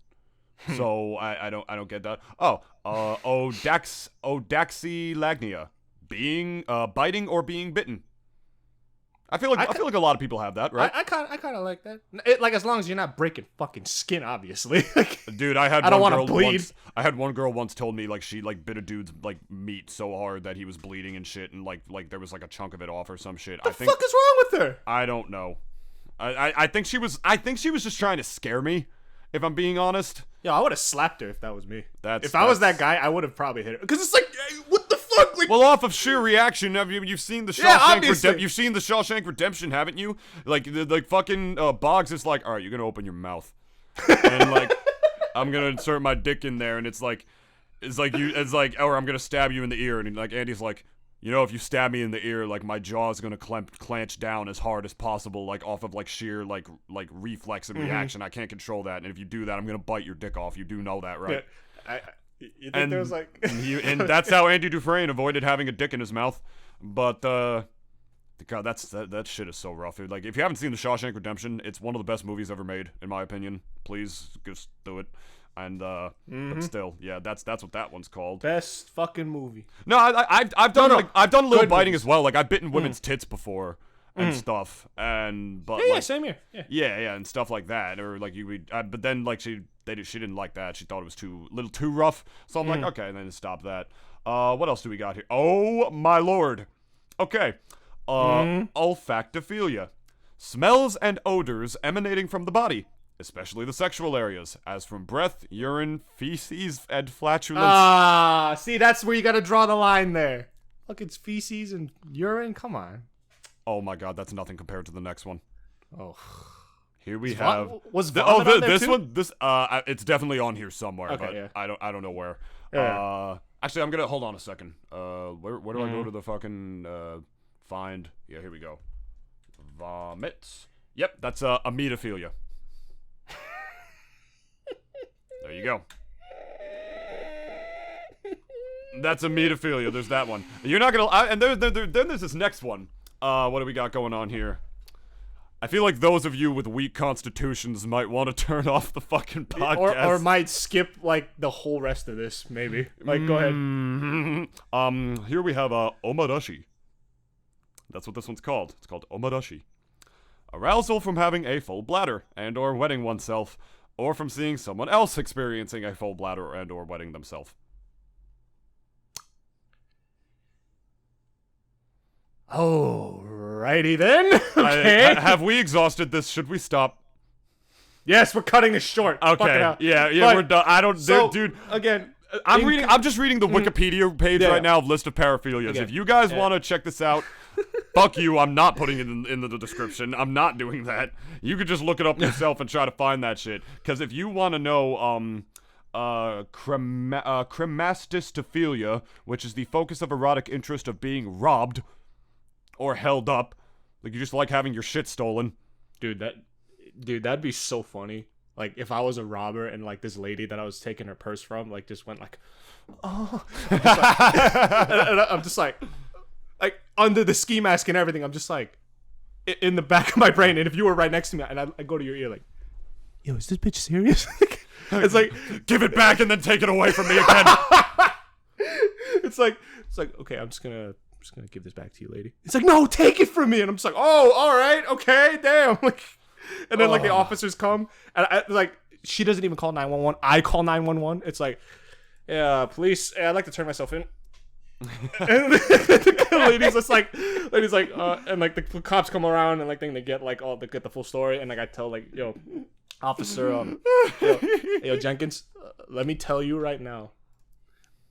Speaker 2: So I don't get that. Oh, odaxilagnia, being biting or being bitten. I feel like a lot of people have that, right?
Speaker 1: I kind of like that. Like, as long as you're not breaking fucking skin, obviously.
Speaker 2: Dude, I don't want to bleed. I had one girl once told me, like, she like bit a dude's like meat so hard that he was bleeding and shit, and like there was like a chunk of it off or some shit.
Speaker 1: What the fuck is wrong with her?
Speaker 2: I don't know. I think she was just trying to scare me, if I'm being honest.
Speaker 1: Yeah, I would have slapped her if that was me.
Speaker 2: If
Speaker 1: I was that guy, I would have probably hit her. Because it's like, what the fuck? Like,
Speaker 2: well, off of sheer reaction, you've seen the Shawshank you've seen the Shawshank Redemption, haven't you? Like, fucking Boggs is like, all right, you're gonna open your mouth, and like, I'm gonna insert my dick in there, and it's like, or I'm gonna stab you in the ear, and like Andy's like, if you stab me in the ear, like, my jaw's gonna clench down as hard as possible, like, off of like sheer like reflex and reaction. I can't control that, and if you do that, I'm gonna bite your dick off. You do know that, right?
Speaker 1: Yeah, you think there was like,
Speaker 2: and that's how Andy Dufresne avoided having a dick in his mouth. But God, that shit is so rough. Like, if you haven't seen The Shawshank Redemption, it's one of the best movies ever made, in my opinion. Please just do it. And but still, yeah, that's what that one's called.
Speaker 1: Best fucking movie.
Speaker 2: No, I've done a little biting as well. Like, I've bitten women's tits before and stuff, and but
Speaker 1: yeah,
Speaker 2: like,
Speaker 1: same here.
Speaker 2: Yeah, and stuff like that, or like but then like she didn't like that. She thought it was little too rough. So I'm like, okay, and then stop that. What else do we got here? Oh my lord. Okay. Olfactophilia. Smells and odors emanating from the body, especially the sexual areas, as from breath, urine, feces, and flatulence.
Speaker 1: Ah, see, that's where you gotta draw the line there. Look, it's feces and urine. Come on.
Speaker 2: Oh my god, that's nothing compared to the next one.
Speaker 1: Oh.
Speaker 2: Here we have
Speaker 1: this
Speaker 2: one. It's definitely on here somewhere,
Speaker 1: Okay,
Speaker 2: but
Speaker 1: yeah.
Speaker 2: I don't know where.
Speaker 1: Yeah.
Speaker 2: Actually, I'm gonna hold on a second. Where do I go to the fucking find? Yeah, here we go. Vomits. Yep, that's Agamatophilia. There you go. That's Agamatophilia. There's that one. You're not gonna. And then there's this next one. What do we got going on here? I feel like those of you with weak constitutions might want to turn off the fucking podcast.
Speaker 1: Or might skip, like, the whole rest of this, maybe. Like, go ahead.
Speaker 2: Here we have, omadashi. That's what this one's called. It's called omadashi. Arousal from having a full bladder and or wetting oneself, or from seeing someone else experiencing a full bladder and or wetting themselves.
Speaker 1: Alrighty then. Okay.
Speaker 2: Have we exhausted this? Should we stop?
Speaker 1: Yes, we're cutting this short.
Speaker 2: Okay.
Speaker 1: Fuck it out.
Speaker 2: Yeah,
Speaker 1: But-
Speaker 2: we're done. I don't,
Speaker 1: So,
Speaker 2: dude.
Speaker 1: again,
Speaker 2: I'm just reading the Wikipedia page
Speaker 1: Yeah.
Speaker 2: right now of list of paraphilias.
Speaker 1: Okay.
Speaker 2: If you guys
Speaker 1: Yeah.
Speaker 2: want to check this out, fuck you. I'm not putting it in the description. I'm not doing that. You could just look it up yourself and try to find that shit. Because if you want to know, Cremasticophilia, which is the focus of erotic interest of being robbed or held up, like you just like having your shit stolen.
Speaker 1: Dude, that'd be so funny. Like, if I was a robber and, like, this lady that I was taking her purse from, like, just went like, oh. And I'm just like, under the ski mask and everything, I'm just like, in the back of my brain. And if you were right next to me, and I go to your ear like, yo, is this bitch serious? It's like,
Speaker 2: Give it back and then take it away from me again.
Speaker 1: it's like, okay, I'm just gonna give this back to you, lady. It's like, no, take it from me. And I'm just like, oh, all right, okay, damn. Like, and then like the officers come, and like she doesn't even call 911. I call 911. It's like, yeah, police. I'd like to turn myself in. And the lady's just like, and like the cops come around and like they get like the full story, and like I tell like, yo, officer, yo Jenkins, let me tell you right now,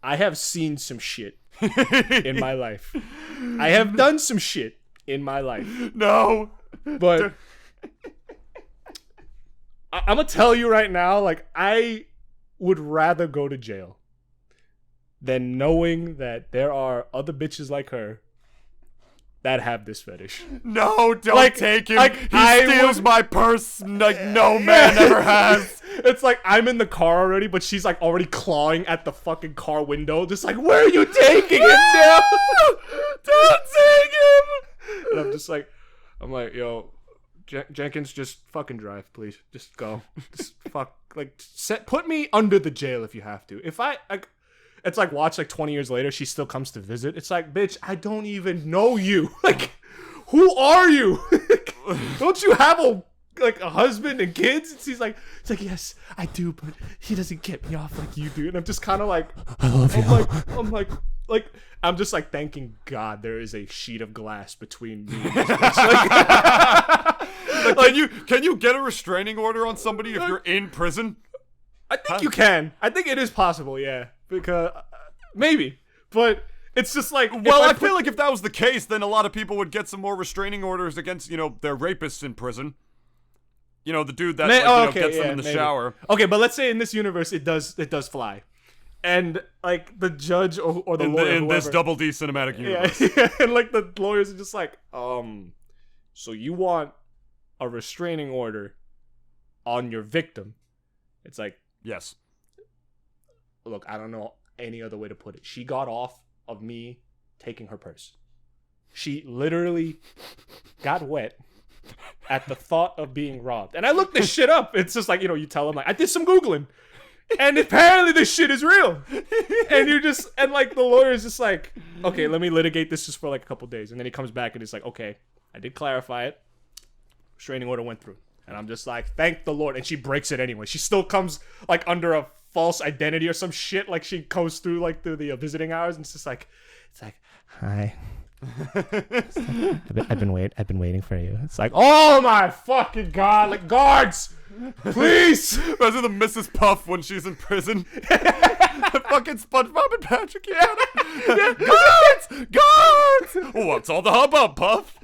Speaker 1: I have seen some shit in my life. I have done some shit in my life.
Speaker 2: No,
Speaker 1: but I'm gonna tell you right now, like, I would rather go to jail than knowing that there are other bitches like her that have this fetish.
Speaker 2: No, don't
Speaker 1: Like-
Speaker 2: take him.
Speaker 1: like,
Speaker 2: He
Speaker 1: I
Speaker 2: steals
Speaker 1: would-
Speaker 2: my purse like no man ever has.
Speaker 1: It's like I'm in the car already, but she's like already clawing at the fucking car window, just like, where are you taking him now? Don't take him. And I'm just like, yo, Jenkins, just fucking drive, please. Just go. Just fuck. Like, put me under the jail if you have to. If I like, it's like watch like 20 years later, she still comes to visit. It's like, bitch, I don't even know you. Like, who are you? Don't you have a husband and kids? And she's like, it's like, yes, I do, but he doesn't get me off like you do. And I'm just kind of like,
Speaker 3: I love you.
Speaker 1: I'm just like, thanking God there is a sheet of glass between me and this bitch.
Speaker 2: Can you get a restraining order on somebody if you're in prison?
Speaker 1: I think you can. I think it is possible, yeah. Because maybe, but it's just like,
Speaker 2: Well, I feel like if that was the case, then a lot of people would get some more restraining orders against, their rapists in prison. The dude that gets them in the shower.
Speaker 1: Okay, but let's say in this universe it does fly, and like the judge or the lawyer
Speaker 2: In this
Speaker 1: whoever-
Speaker 2: Double D cinematic universe.
Speaker 1: yeah, and like the lawyers are just like, so you want a restraining order on your victim? It's like,
Speaker 2: Yes.
Speaker 1: look, I don't know any other way to put it. She got off of me taking her purse. She literally got wet at the thought of being robbed. And I looked this shit up. It's just like, you tell them, like, I did some Googling. And apparently this shit is real. And like the lawyer is just like, okay, let me litigate this just for like a couple days. And then he comes back and he's like, okay, I did clarify it. Restraining order went through. And I'm just like, thank the Lord. And she breaks it anyway. She still comes like under a false identity or some shit. Like she goes through the visiting hours, and it's like, hi. I've been waiting for you. It's like, oh my fucking God, like guards, please.
Speaker 2: Imagine the Mrs. Puff when she's in prison. Fucking SpongeBob and Patrick, yeah. Guards! What's all the hubbub, Puff?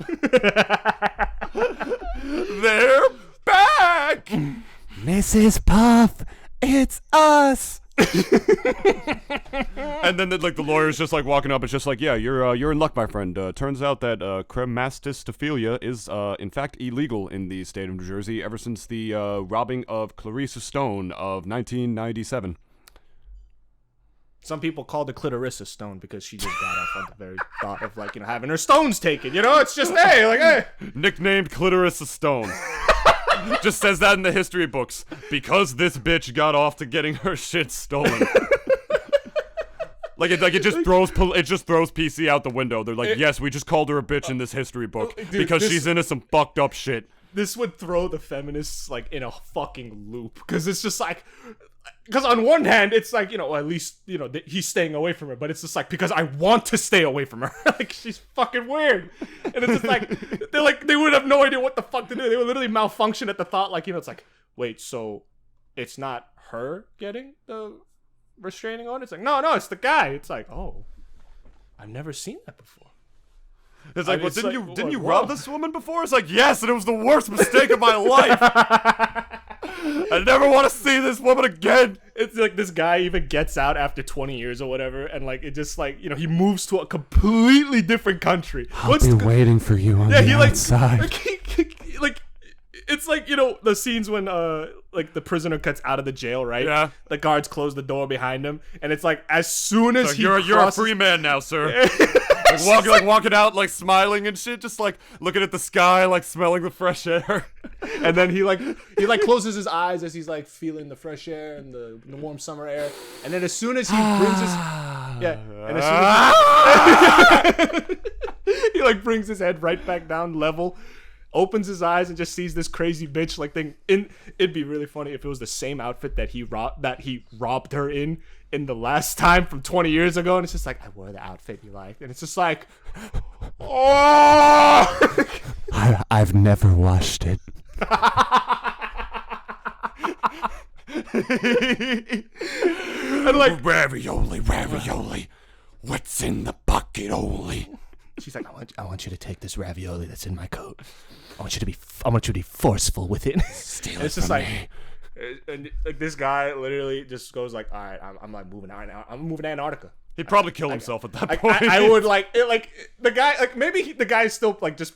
Speaker 2: They're back!
Speaker 3: Mrs. Puff, it's us.
Speaker 2: And then the lawyer's just like walking up. It's just like, yeah, you're in luck, my friend. Turns out that Agamatophilia is in fact illegal in the state of New Jersey ever since the robbing of Clarissa Stone of 1997.
Speaker 1: Some people call the clitoris a stone because she just got off on the very thought of having her stones taken. It's just hey.
Speaker 2: Nicknamed Clarissa Stone. Just says that in the history books because this bitch got off to getting her shit stolen. It just throws PC out the window. They're like, yes, we just called her a bitch in this history book because she's into some fucked up shit.
Speaker 1: This would throw the feminists in a fucking loop because it's just because on one hand it's at least he's staying away from her, but it's just because I want to stay away from her. She's fucking weird, and it's just they would have no idea what the fuck to do. They would literally malfunction at the thought it's wait, so it's not her getting the restraining order? It's no, it's the guy. It's oh, I've never seen that before.
Speaker 2: It's didn't you rob this woman before? It's yes, and it was the worst mistake of my life. I never want to see this woman again.
Speaker 1: It's this guy even gets out after 20 years or whatever, and it just he moves to a completely different country.
Speaker 3: I'll be waiting for you on the outside.
Speaker 1: It's the scenes when the prisoner gets out of the jail, right?
Speaker 2: Yeah.
Speaker 1: The guards close the door behind him, and it's as soon as
Speaker 2: you're a free man now, sir. Walking out smiling and shit, just looking at the sky, smelling the fresh air.
Speaker 1: And then he closes his eyes as he's feeling the fresh air and the warm summer air. And then as soon as he brings he brings his head right back down level, opens his eyes and just sees this crazy bitch thing. It'd be really funny if it was the same outfit that he robbed her in the last time from 20 years ago, and it's just I wore the outfit you liked, and it's just oh.
Speaker 3: I've never washed it.
Speaker 2: And ravioli. What's in the bucket only?
Speaker 1: She's I want you to take this ravioli that's in my coat. I want you to be forceful with it.
Speaker 2: Steal it from me.
Speaker 1: And this guy literally just goes all right, I'm moving out now. I'm moving to Antarctica.
Speaker 2: He'd probably kill himself at that point.
Speaker 1: I would the guy maybe the guy still just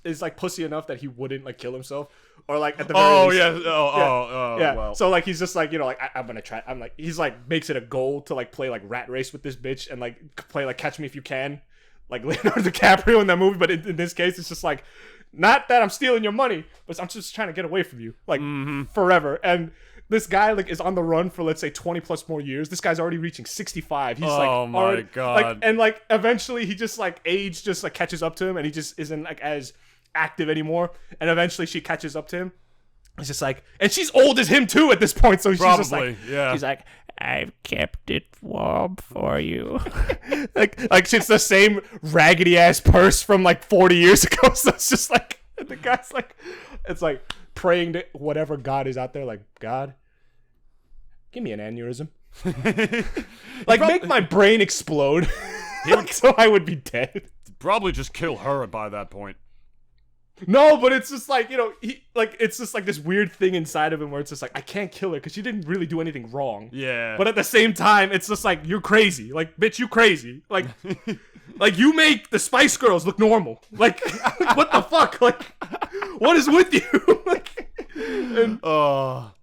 Speaker 1: is pussy enough that he wouldn't kill himself, or at the very least. Yeah. Well. So he's just I'm gonna try. He's makes it a goal to play rat race with this bitch and play Catch Me If You Can, Leonardo DiCaprio in that movie. But in this case, it's just not that I'm stealing your money, but I'm just trying to get away from you, forever. And this guy is on the run for let's say 20 plus more years. This guy's already reaching 65. He's
Speaker 2: oh my god!
Speaker 1: And eventually he just age just catches up to him, and he just isn't as active anymore. And eventually she catches up to him. It's just and she's old as him too at this point. So she's
Speaker 2: probably,
Speaker 1: just
Speaker 2: yeah.
Speaker 1: She's I've kept it warm for you. It's the same raggedy ass purse from 40 years ago. So it's just the guy's it's praying to whatever God is out there. God, give me an aneurysm. Make my brain explode. So I would be dead.
Speaker 2: Probably just kill her by that point.
Speaker 1: No, but it's just it's just this weird thing inside of him where it's just I can't kill her because she didn't really do anything wrong.
Speaker 2: Yeah.
Speaker 1: But at the same time, it's just you're crazy. Bitch, you crazy. You make the Spice Girls look normal. What the fuck? What is with you?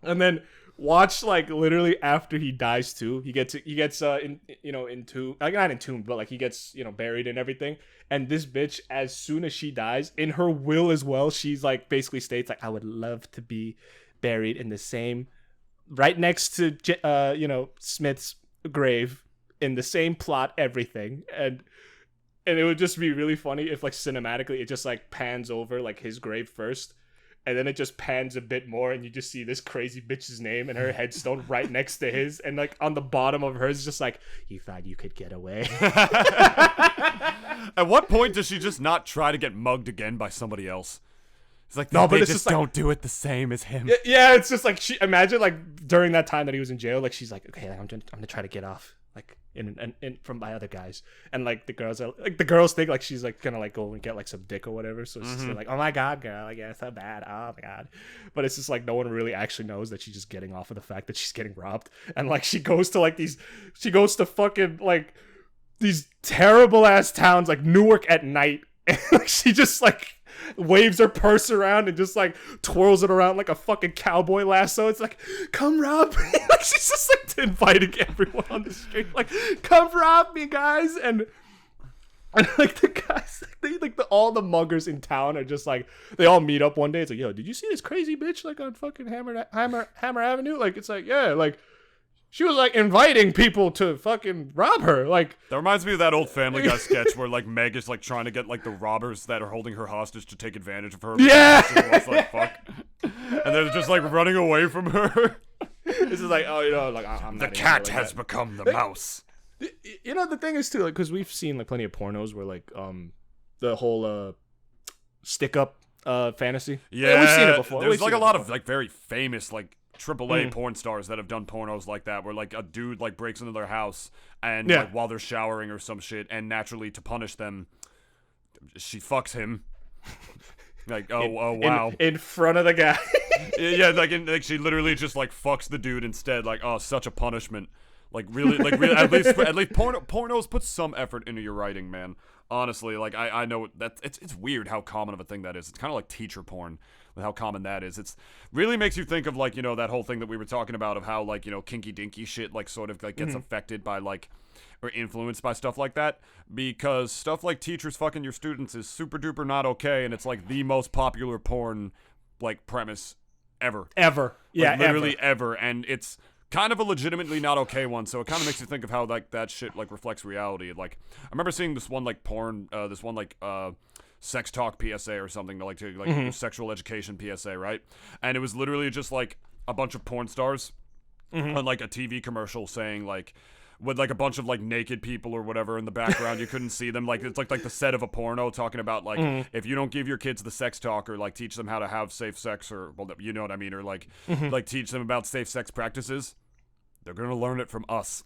Speaker 1: And then watch literally after he dies too. He gets entombed, not entombed, but he gets buried and everything. And this bitch, as soon as she dies, in her will as well, she's basically states I would love to be buried in the same, right next to Smith's grave, in the same plot, everything. And it would just be really funny if cinematically it just pans over his grave first, and then it just pans a bit more, and you just see this crazy bitch's name and her headstone right next to his, and like on the bottom of hers, just like, you thought you could get away.
Speaker 2: At what point does she just not try to get mugged again by somebody else? It's like,
Speaker 1: No, but
Speaker 2: they
Speaker 1: it's
Speaker 2: just
Speaker 1: just like-
Speaker 2: don't do it the same as him.
Speaker 1: Yeah, it's just like, she imagine like during that time that he was in jail, like she's like, okay, I'm gonna try to get off, like in from my other guys, and like the girls think like she's like gonna like go and get like some dick or whatever, so she's like, oh my god, girl, like, yeah, it's so bad, oh my god, but it's just like no one really actually knows that she's just getting off of the fact that she's getting robbed, and like she goes to fucking like these terrible ass towns like Newark at night, and like she just like waves her purse around and just like twirls it around like a fucking cowboy lasso. It's like, come rob me. Like she's just like inviting everyone on the street, like, come rob me, guys. And like the guys, all the muggers in town are just like, they all meet up one day. It's like, yo, did you see this crazy bitch like on fucking Hammer Avenue? Like, it's like, yeah, like she was like inviting people to fucking rob her. Like,
Speaker 2: That reminds me of that old Family Guy sketch where like Meg is like trying to get like the robbers that are holding her hostage to take advantage of her.
Speaker 1: Yeah!
Speaker 2: She wants, like, fuck. And they're just like running away from her.
Speaker 1: this is like, oh, you know, like I'm
Speaker 2: The
Speaker 1: not
Speaker 2: cat
Speaker 1: into it like
Speaker 2: has
Speaker 1: that.
Speaker 2: become the mouse.
Speaker 1: You know, the thing is too, like, because we've seen like plenty of pornos where like the whole stick up fantasy.
Speaker 2: Yeah,
Speaker 1: we've seen it before.
Speaker 2: There's
Speaker 1: We've
Speaker 2: like
Speaker 1: seen
Speaker 2: a
Speaker 1: it
Speaker 2: lot
Speaker 1: before.
Speaker 2: of like very famous like AAA porn stars that have done pornos like that, where like a dude like breaks into their house and
Speaker 1: Yeah.
Speaker 2: like while they're showering or some shit, and naturally to punish them, she fucks him. Like, oh wow,
Speaker 1: in front of the guy.
Speaker 2: yeah, like she literally just like fucks the dude instead. Like, oh, such a punishment. Like really, at least pornos put some effort into your writing, man. Honestly, like I know that it's weird how common of a thing that is. It's kind of like teacher porn with how common that is. It's really makes you think of like, you know, that whole thing that we were talking about of how like, you know, kinky dinky shit like sort of like gets affected by like or influenced by stuff like that, because stuff like teachers fucking your students is super duper not okay, and it's like the most popular porn like premise ever.
Speaker 1: Ever. Yeah,
Speaker 2: Like, literally ever, and it's kind of a legitimately not okay one, so it kind of makes you think of how like that shit like reflects reality. Like I remember seeing this one like porn sex talk PSA or something to like sexual education PSA, right? And it was literally just like a bunch of porn stars on like a TV commercial saying like with like a bunch of like naked people or whatever in the background. You couldn't see them. Like it's like the set of a porno talking about like if you don't give your kids the sex talk or like teach them how to have safe sex, or well, you know what I mean, or like like teach them about safe sex practices, they're gonna learn it from us.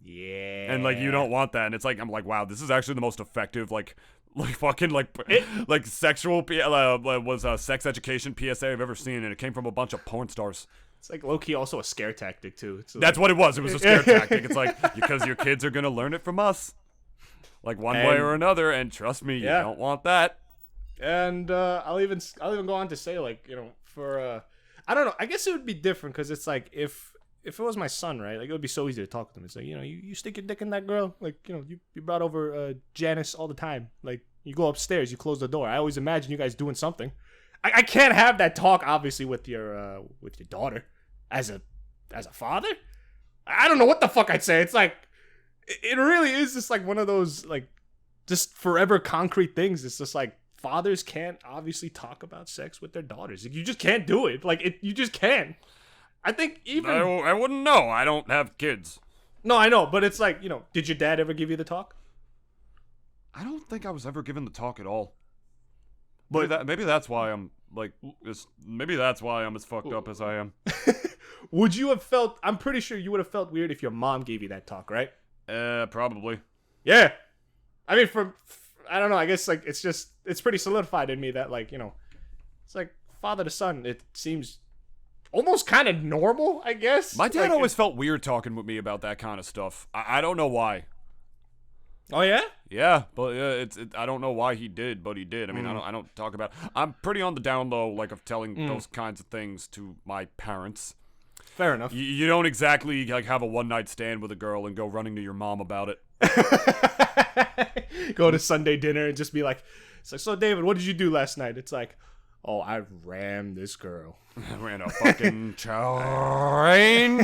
Speaker 1: Yeah.
Speaker 2: And like you don't want that. And it's like I'm like, wow, this is actually the most effective like fucking like sexual sex education PSA I've ever seen, and it came from a bunch of porn stars.
Speaker 1: It's like low key also a scare tactic too. It's
Speaker 2: That's what it was. It was a scare tactic. It's like, because your kids are gonna learn it from us, like one way or another. And trust me, you don't want that.
Speaker 1: And I'll even go on to say, like, you know, for I don't know, I guess it would be different because it's like if it was my son, right? Like it would be so easy to talk to him. It's like, you know, you stick your dick in that girl, like, you know, you brought over Janice all the time. Like you go upstairs, you close the door. I always imagine you guys doing something. I can't have that talk obviously with your daughter as a father. I don't know what the fuck I'd say. It's like it really is just like one of those like just forever concrete things. It's just like fathers can't obviously talk about sex with their daughters. Like, you just can't do it. Like you just can't. I think even
Speaker 2: I wouldn't know. I don't have kids.
Speaker 1: No, I know, but it's like, you know, did your dad ever give you the talk?
Speaker 2: I don't think I was ever given the talk at all. But maybe that's why I'm like maybe that's why I'm as fucked up as I am.
Speaker 1: Would you have felt? I'm pretty sure you would have felt weird if your mom gave you that talk, right?
Speaker 2: Probably.
Speaker 1: Yeah. I mean, I don't know. I guess like it's pretty solidified in me that, like, you know, it's like father to son. It seems almost kind of normal, I guess.
Speaker 2: My dad
Speaker 1: like,
Speaker 2: always felt weird talking with me about that kind of stuff. I don't know why.
Speaker 1: Oh yeah.
Speaker 2: Yeah, but I don't know why he did, but he did. I mean, I don't talk about. I'm pretty on the down low, like of telling those kinds of things to my parents.
Speaker 1: Fair enough.
Speaker 2: You don't exactly like have a one night stand with a girl and go running to your mom about it.
Speaker 1: Go to Sunday dinner and just be like, it's like, so David, what did you do last night? It's like, oh, I rammed this girl.
Speaker 2: I ran a fucking train.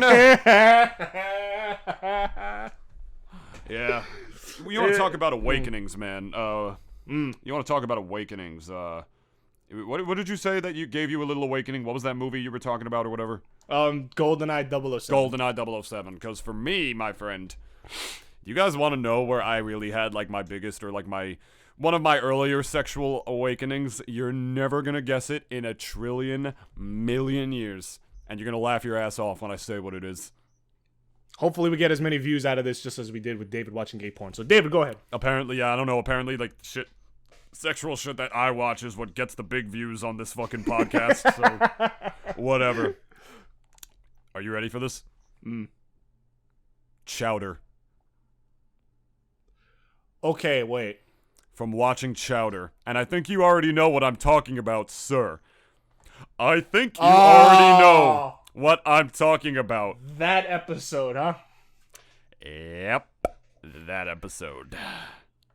Speaker 2: Yeah. You want to talk about awakenings, man. You want to talk about awakenings. What did you say that you gave you a little awakening? What was that movie you were talking about or whatever?
Speaker 1: GoldenEye 007.
Speaker 2: GoldenEye 007. Because for me, my friend, you guys want to know where I really had like my biggest or like one of my earlier sexual awakenings? You're never gonna guess it in a trillion million years, and you're gonna laugh your ass off when I say what it is.
Speaker 1: Hopefully we get as many views out of this just as we did with David watching gay porn. So David, go ahead.
Speaker 2: Apparently, yeah, I don't know. Apparently, like sexual shit that I watch is what gets the big views on this fucking podcast. So whatever. Are you ready for this? Chowder.
Speaker 1: Okay, wait.
Speaker 2: From watching Chowder. And I think you already know what I'm talking about, sir. I think you already know what I'm talking about.
Speaker 1: That episode, huh?
Speaker 2: Yep. That episode.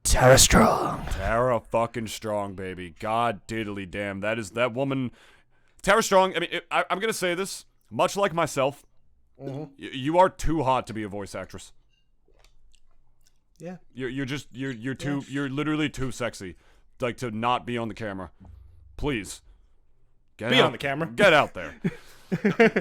Speaker 3: Tara Strong.
Speaker 2: Tara fucking Strong, baby. God diddly damn. That woman. Tara Strong, I mean, I'm gonna say this. Much like myself, you are too hot to be a voice actress.
Speaker 1: Yeah.
Speaker 2: You're literally too sexy, like, to not be on the camera. Please,
Speaker 1: be on the camera.
Speaker 2: Get out there.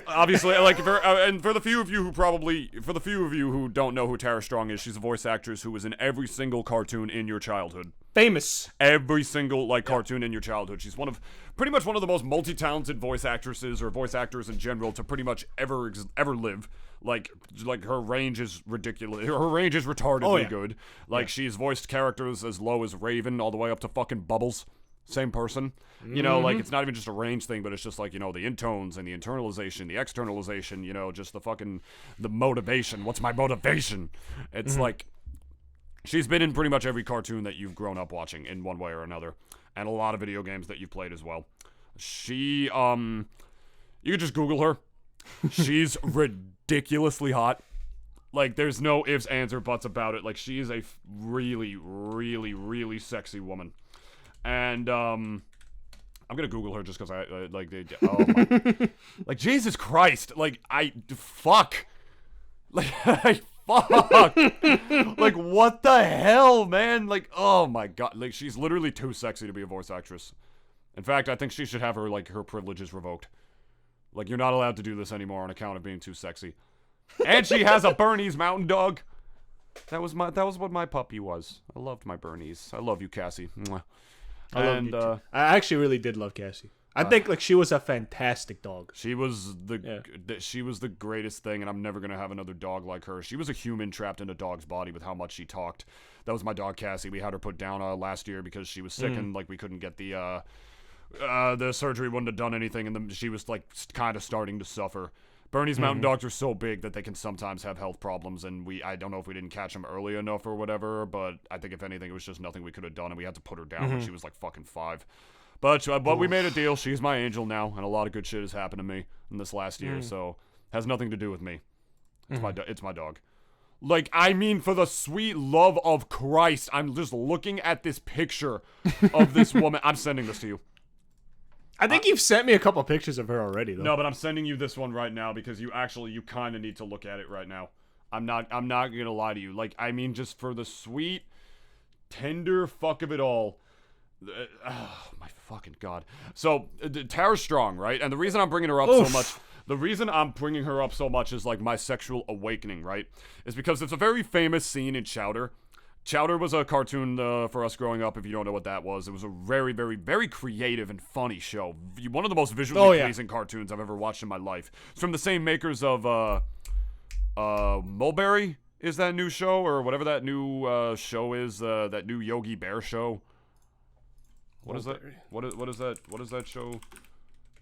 Speaker 2: Obviously, like, for the few of you who don't know who Tara Strong is, she's a voice actress who was in every single cartoon in your childhood.
Speaker 1: Famous.
Speaker 2: Every single cartoon in your childhood. She's pretty much one of the most multi-talented voice actresses or voice actors in general to pretty much ever live. Like her range is ridiculous. Her range is retardedly good. Like, she's voiced characters as low as Raven all the way up to fucking Bubbles. Same person. You know, like, it's not even just a range thing, but it's just like, you know, the intones and the internalization, the externalization, you know, just the motivation. What's my motivation? It's like, she's been in pretty much every cartoon that you've grown up watching in one way or another, and a lot of video games that you've played as well. She, you could just Google her. She's ridiculously hot. Like, there's no ifs, ands, or buts about it. Like, she is a really, really, really sexy woman. And, I'm gonna Google her just because oh my, like, Jesus Christ, like, fuck. Like, fuck. Like, what the hell, man? Like, oh my God. Like, she's literally too sexy to be a voice actress. In fact, I think she should have her privileges revoked. Like, you're not allowed to do this anymore on account of being too sexy. And she has a Bernese Mountain Dog. That was what my puppy was. I loved my Bernese. I love you, Cassie. Mwah.
Speaker 1: I love you too. I actually really did love Cassie. I think, like, she was a fantastic dog.
Speaker 2: She was the greatest thing, and I'm never gonna have another dog like her. She was a human trapped in a dog's body with how much she talked. That was my dog Cassie. We had her put down last year because she was sick and like we couldn't get the surgery wouldn't have done anything, and she was like kind of starting to suffer. Bernese Mountain Dogs are so big that they can sometimes have health problems, and I don't know if we didn't catch them early enough or whatever, but I think if anything, it was just nothing we could have done, and we had to put her down when she was like fucking 5. But we made a deal. She's my angel now, and a lot of good shit has happened to me in this last year, so has nothing to do with me. It's my dog. Like, I mean, for the sweet love of Christ, I'm just looking at this picture of this woman. I'm sending this to you.
Speaker 1: I think you've sent me a couple pictures of her already, though.
Speaker 2: No, but I'm sending you this one right now because you kind of need to look at it right now. I'm not gonna lie to you. Like, I mean, just for the sweet, tender fuck of it all. Oh my fucking God. So Tara Strong, right? And the reason I'm bringing her up so much. The reason I'm bringing her up so much is like my sexual awakening, right? Is because it's a very famous scene in Chowder. Chowder was a cartoon for us growing up, if you don't know what that was. It was a very, very, very creative and funny show. One of the most visually pleasing cartoons I've ever watched in my life. It's from the same makers of Mulberry is that new show, or whatever that new show is, that new Yogi Bear show. What is that? What is that show?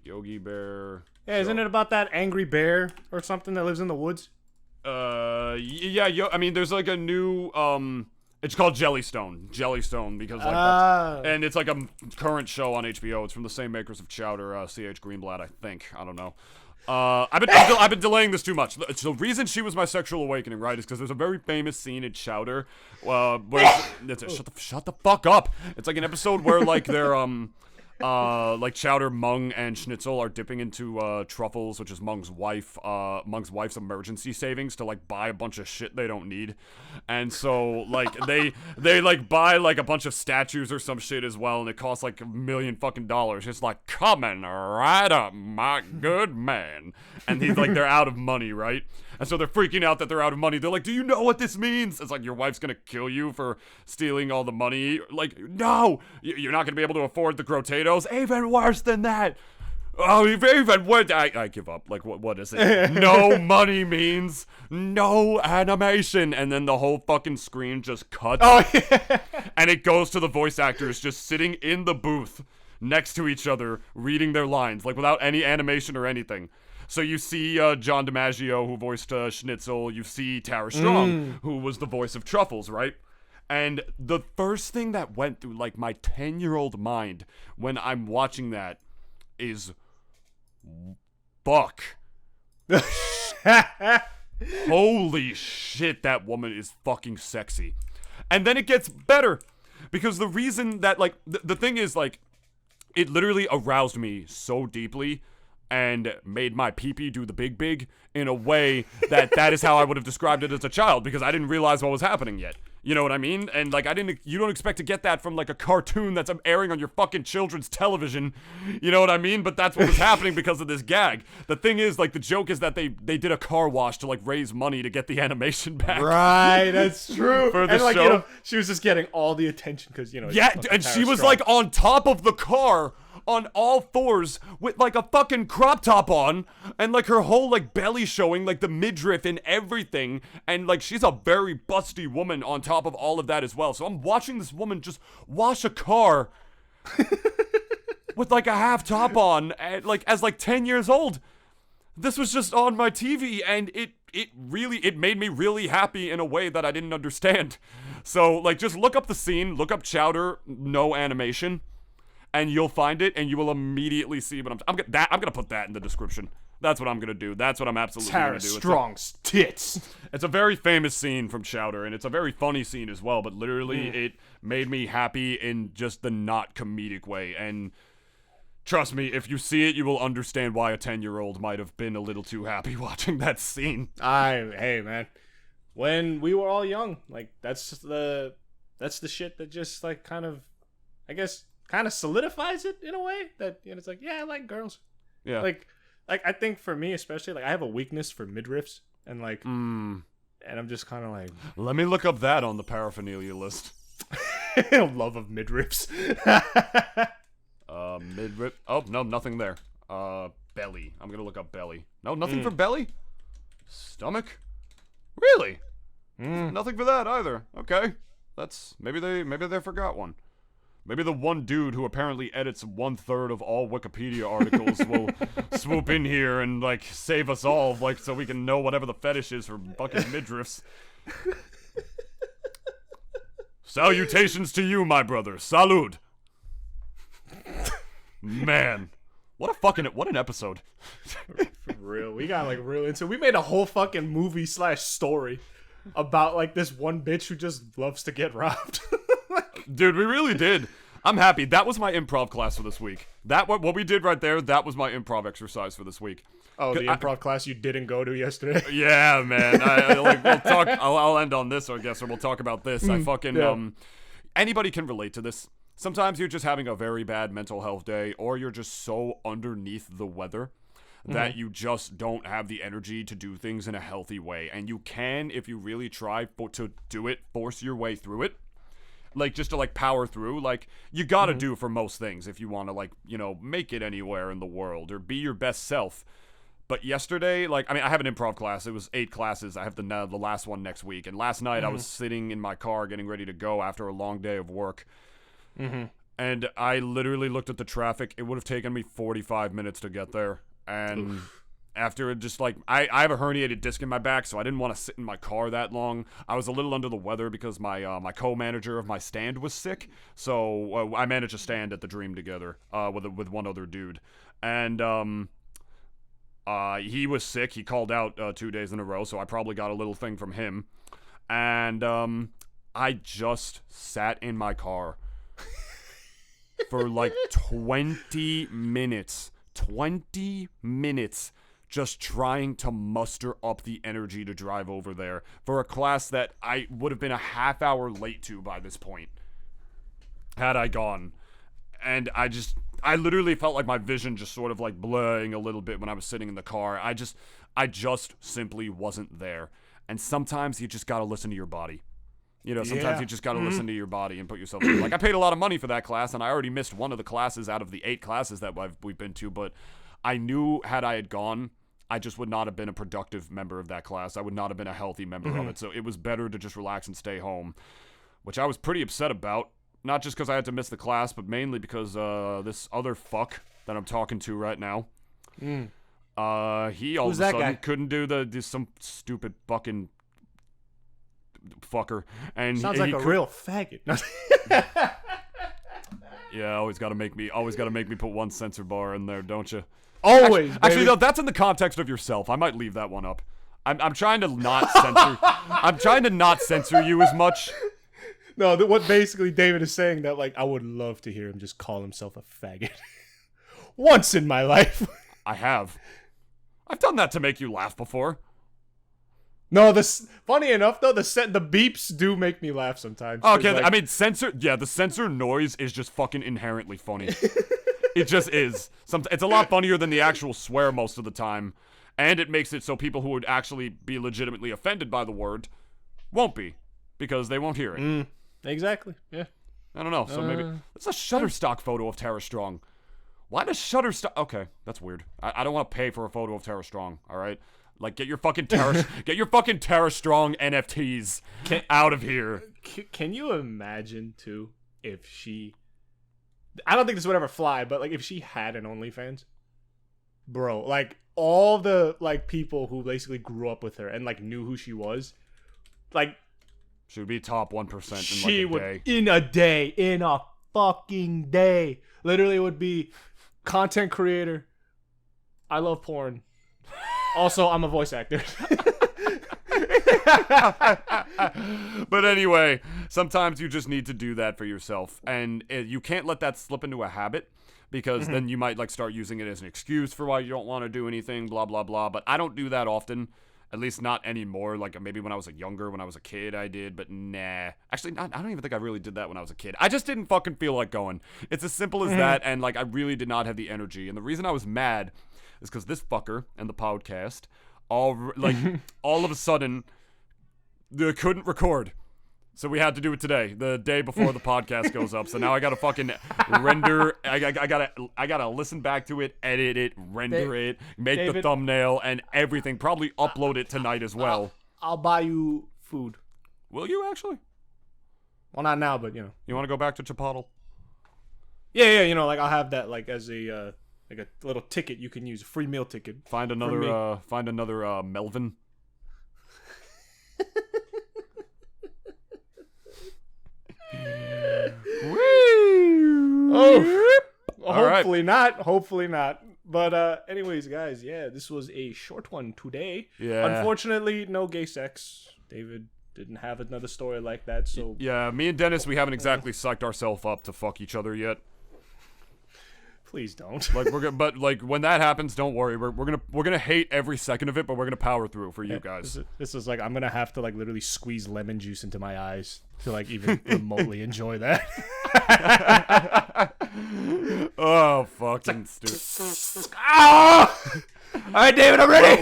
Speaker 2: Yogi Bear.
Speaker 1: Yeah, isn't it about that angry bear or something that lives in the woods?
Speaker 2: Yeah, I mean, there's like a new, it's called Jellystone, because like that's, and it's like a current show on HBO. It's from the same makers of Chowder, C.H. Greenblatt, I think. I don't know. I've been delaying this too much. The reason she was my sexual awakening, right, is because there's a very famous scene in Chowder, where shut the fuck up. It's like an episode where like they're Like Chowder, Mung, and Schnitzel are dipping into Truffles, which is Mung's wife. Mung's wife's emergency savings to like buy a bunch of shit they don't need, and so like they like buy like a bunch of statues or some shit as well, and it costs like $1 million fucking dollars. It's like coming right up, my good man, and he's like they're out of money, right? And so they're freaking out that they're out of money. They're like, do you know what this means? It's like, your wife's gonna kill you for stealing all the money. Like, no, you're not gonna be able to afford the grotatoes. Even worse than that. Oh, even worse. I give up. Like, what is it? No money means no animation. And then the whole fucking screen just cuts.
Speaker 1: Oh, yeah.
Speaker 2: And it goes to the voice actors just sitting in the booth next to each other, reading their lines, like without any animation or anything. So you see John DiMaggio, who voiced Schnitzel. You see Tara Strong, who was the voice of Truffles, right? And the first thing that went through, like, my 10-year-old mind when I'm watching that is, fuck. Holy shit, that woman is fucking sexy. And then it gets better. Because the reason that, like, the thing is, like, it literally aroused me so deeply and made my pee-pee do the big in a way that is how I would have described it as a child, because I didn't realize what was happening yet. You know what I mean? And like, you don't expect to get that from like a cartoon that's airing on your fucking children's television. You know what I mean? But that's what was happening because of this gag. The thing is, like, the joke is that they did a car wash to like raise money to get the animation back.
Speaker 1: Right, that's true.
Speaker 2: For the
Speaker 1: and like,
Speaker 2: show.
Speaker 1: you know, she was just getting all the attention because, you know,
Speaker 2: Yeah, and she was like on top of the car on all fours with like a fucking crop top on and like her whole like belly showing, like the midriff and everything, and like she's a very busty woman on top of all of that as well. So I'm watching this woman just wash a car with like a half top on, and like as like 10 years old. This was just on my TV, and it made me really happy in a way that I didn't understand. So like, just look up the scene, look up Chowder, no animation, and you'll find it, and you will immediately see what I'm gonna put that in the description. That's what I'm gonna do. That's what I'm absolutely
Speaker 1: Tara
Speaker 2: gonna do.
Speaker 1: Strong's tits.
Speaker 2: It's a very famous scene from Chowder, and it's a very funny scene as well, but literally it made me happy in just the not comedic way. And trust me, if you see it, you will understand why a 10-year-old might have been a little too happy watching that scene.
Speaker 1: Hey man, when we were all young, like that's the shit that just like kind of, I guess, kind of solidifies it in a way that, you know, it's like, yeah, I like girls.
Speaker 2: Yeah.
Speaker 1: Like I think for me especially, like I have a weakness for midriffs, and like and I'm just kind of like,
Speaker 2: Let me look up that on the paraphernalia list.
Speaker 1: love of midriffs.
Speaker 2: Midriff. Oh, no, nothing there. Belly. I'm gonna look up belly. No, nothing for belly? Stomach? Really? Nothing for that either. Okay. That's, maybe they forgot one. Maybe the one dude who apparently edits 1/3 of all Wikipedia articles will swoop in here and, like, save us all, like, so we can know whatever the fetish is for fucking midriffs. Salutations to you, my brother. Salud. Man. What an episode.
Speaker 1: For real. We got like real into, we made a whole fucking movie / story about like this one bitch who just loves to get robbed.
Speaker 2: Dude, we really did. I'm happy. That was my improv class for this week. What we did right there, that was my improv exercise for this week.
Speaker 1: Oh, the improv class you didn't go to yesterday?
Speaker 2: Yeah, man. We'll talk. I'll end on this, I guess, or we'll talk about this. I fucking anybody can relate to this. Sometimes you're just having a very bad mental health day, or you're just so underneath the weather that you just don't have the energy to do things in a healthy way. And you can, if you really try to do it, force your way through it. Like, just to, like, power through. Like, you gotta do for most things if you want to, like, you know, make it anywhere in the world or be your best self. But yesterday, like, I mean, I have an improv class. It was 8 classes. I have the last one next week. And last night I was sitting in my car getting ready to go after a long day of work. And I literally looked at the traffic. It would have taken me 45 minutes to get there. And after it, just like, I have a herniated disc in my back, so I didn't want to sit in my car that long. I was a little under the weather because my co-manager of my stand was sick. So I managed to stand at the Dream together with one other dude. And he was sick. He called out 2 days in a row, so I probably got a little thing from him. And I just sat in my car for like 20 minutes. 20 minutes just trying to muster up the energy to drive over there for a class that I would have been a half hour late to by this point had I gone. And I literally felt like my vision just sort of like blurring a little bit when I was sitting in the car. I just simply wasn't there. And sometimes you just gotta listen to your body. You know, sometimes you just gotta listen to your body and put yourself through. Like, I paid a lot of money for that class, and I already missed one of the classes out of the 8 classes that we've been to, but I knew had I had gone, I just would not have been a productive member of that class. I would not have been a healthy member of it. So it was better to just relax and stay home, which I was pretty upset about. Not just because I had to miss the class, but mainly because this other fuck that I'm talking to right now, he all
Speaker 1: Who's
Speaker 2: of a
Speaker 1: that
Speaker 2: sudden
Speaker 1: guy?
Speaker 2: couldn't do some stupid fucking fucker. And
Speaker 1: Sounds
Speaker 2: he
Speaker 1: like a
Speaker 2: could-
Speaker 1: real faggot.
Speaker 2: Yeah, always gotta make me put one censor bar in there, don't you?
Speaker 1: Always,
Speaker 2: Actually,
Speaker 1: baby.
Speaker 2: no, that's in the context of yourself. I might leave that one up. I'm trying to not censor. I'm trying to not censor you as much.
Speaker 1: No, what basically David is saying that, like, I would love to hear him just call himself a faggot. Once in my life.
Speaker 2: I have. I've done that to make you laugh before.
Speaker 1: No, funny enough though, the beeps do make me laugh sometimes. 'Cause,
Speaker 2: Okay,
Speaker 1: like,
Speaker 2: I mean, the censor noise is just fucking inherently funny. It just is. It's a lot funnier than the actual swear most of the time. And it makes it so people who would actually be legitimately offended by the word won't be. Because they won't hear it.
Speaker 1: Exactly. Yeah.
Speaker 2: I don't know. So maybe it's a Shutterstock photo of Tara Strong. Why does Shutterstock? Okay, that's weird. I don't want to pay for a photo of Tara Strong. All right, like get your fucking Tara Strong NFTs out of here.
Speaker 1: Can you imagine too if she? I don't think this would ever fly, but like if she had an OnlyFans, bro, like all the like people who basically grew up with her and like knew who she was, like.
Speaker 2: She would be top 1% in
Speaker 1: She
Speaker 2: like
Speaker 1: would
Speaker 2: a day.
Speaker 1: in a fucking day. Literally, it would be content creator. I love porn. Also, I'm a voice actor.
Speaker 2: But anyway, sometimes you just need to do that for yourself, and you can't let that slip into a habit. Because then you might like start using it as an excuse for why you don't want to do anything, blah blah blah. But I don't do that often. At least not anymore. Like maybe when I was younger, when I was a kid, I did. But nah. Actually, I don't even think I really did that when I was a kid. I just didn't fucking feel like going. It's as simple as that. And like I really did not have the energy. And the reason I was mad is because this fucker and the podcast all of a sudden they couldn't record. So we had to do it today, the day before the podcast goes up. So now I gotta fucking render. I gotta listen back to it, edit it, render it, make the
Speaker 1: David,
Speaker 2: thumbnail and everything. Probably upload it tonight as well.
Speaker 1: I'll buy you food.
Speaker 2: Will you actually?
Speaker 1: Well, not now, but you know.
Speaker 2: You want to go back to Chappelle?
Speaker 1: Yeah. You know, like I'll have that like as a like a little ticket you can use, a free meal ticket.
Speaker 2: Find another Melvin.
Speaker 1: Oh,
Speaker 2: All right.
Speaker 1: hopefully not. But anyways, guys, yeah, this was a short one today.
Speaker 2: Yeah.
Speaker 1: Unfortunately, no gay sex. David didn't have another story like that, so
Speaker 2: Yeah, me and Dennis, we haven't exactly psyched ourselves up to fuck each other yet.
Speaker 1: please don't.
Speaker 2: Like but like when that happens, don't worry. We're gonna hate every second of it, but we're gonna power through for you guys.
Speaker 1: This is like I'm gonna have to like literally squeeze lemon juice into my eyes to like even remotely enjoy that.
Speaker 2: Oh, fucking stupid.
Speaker 1: Ah! All right, David, I'm ready.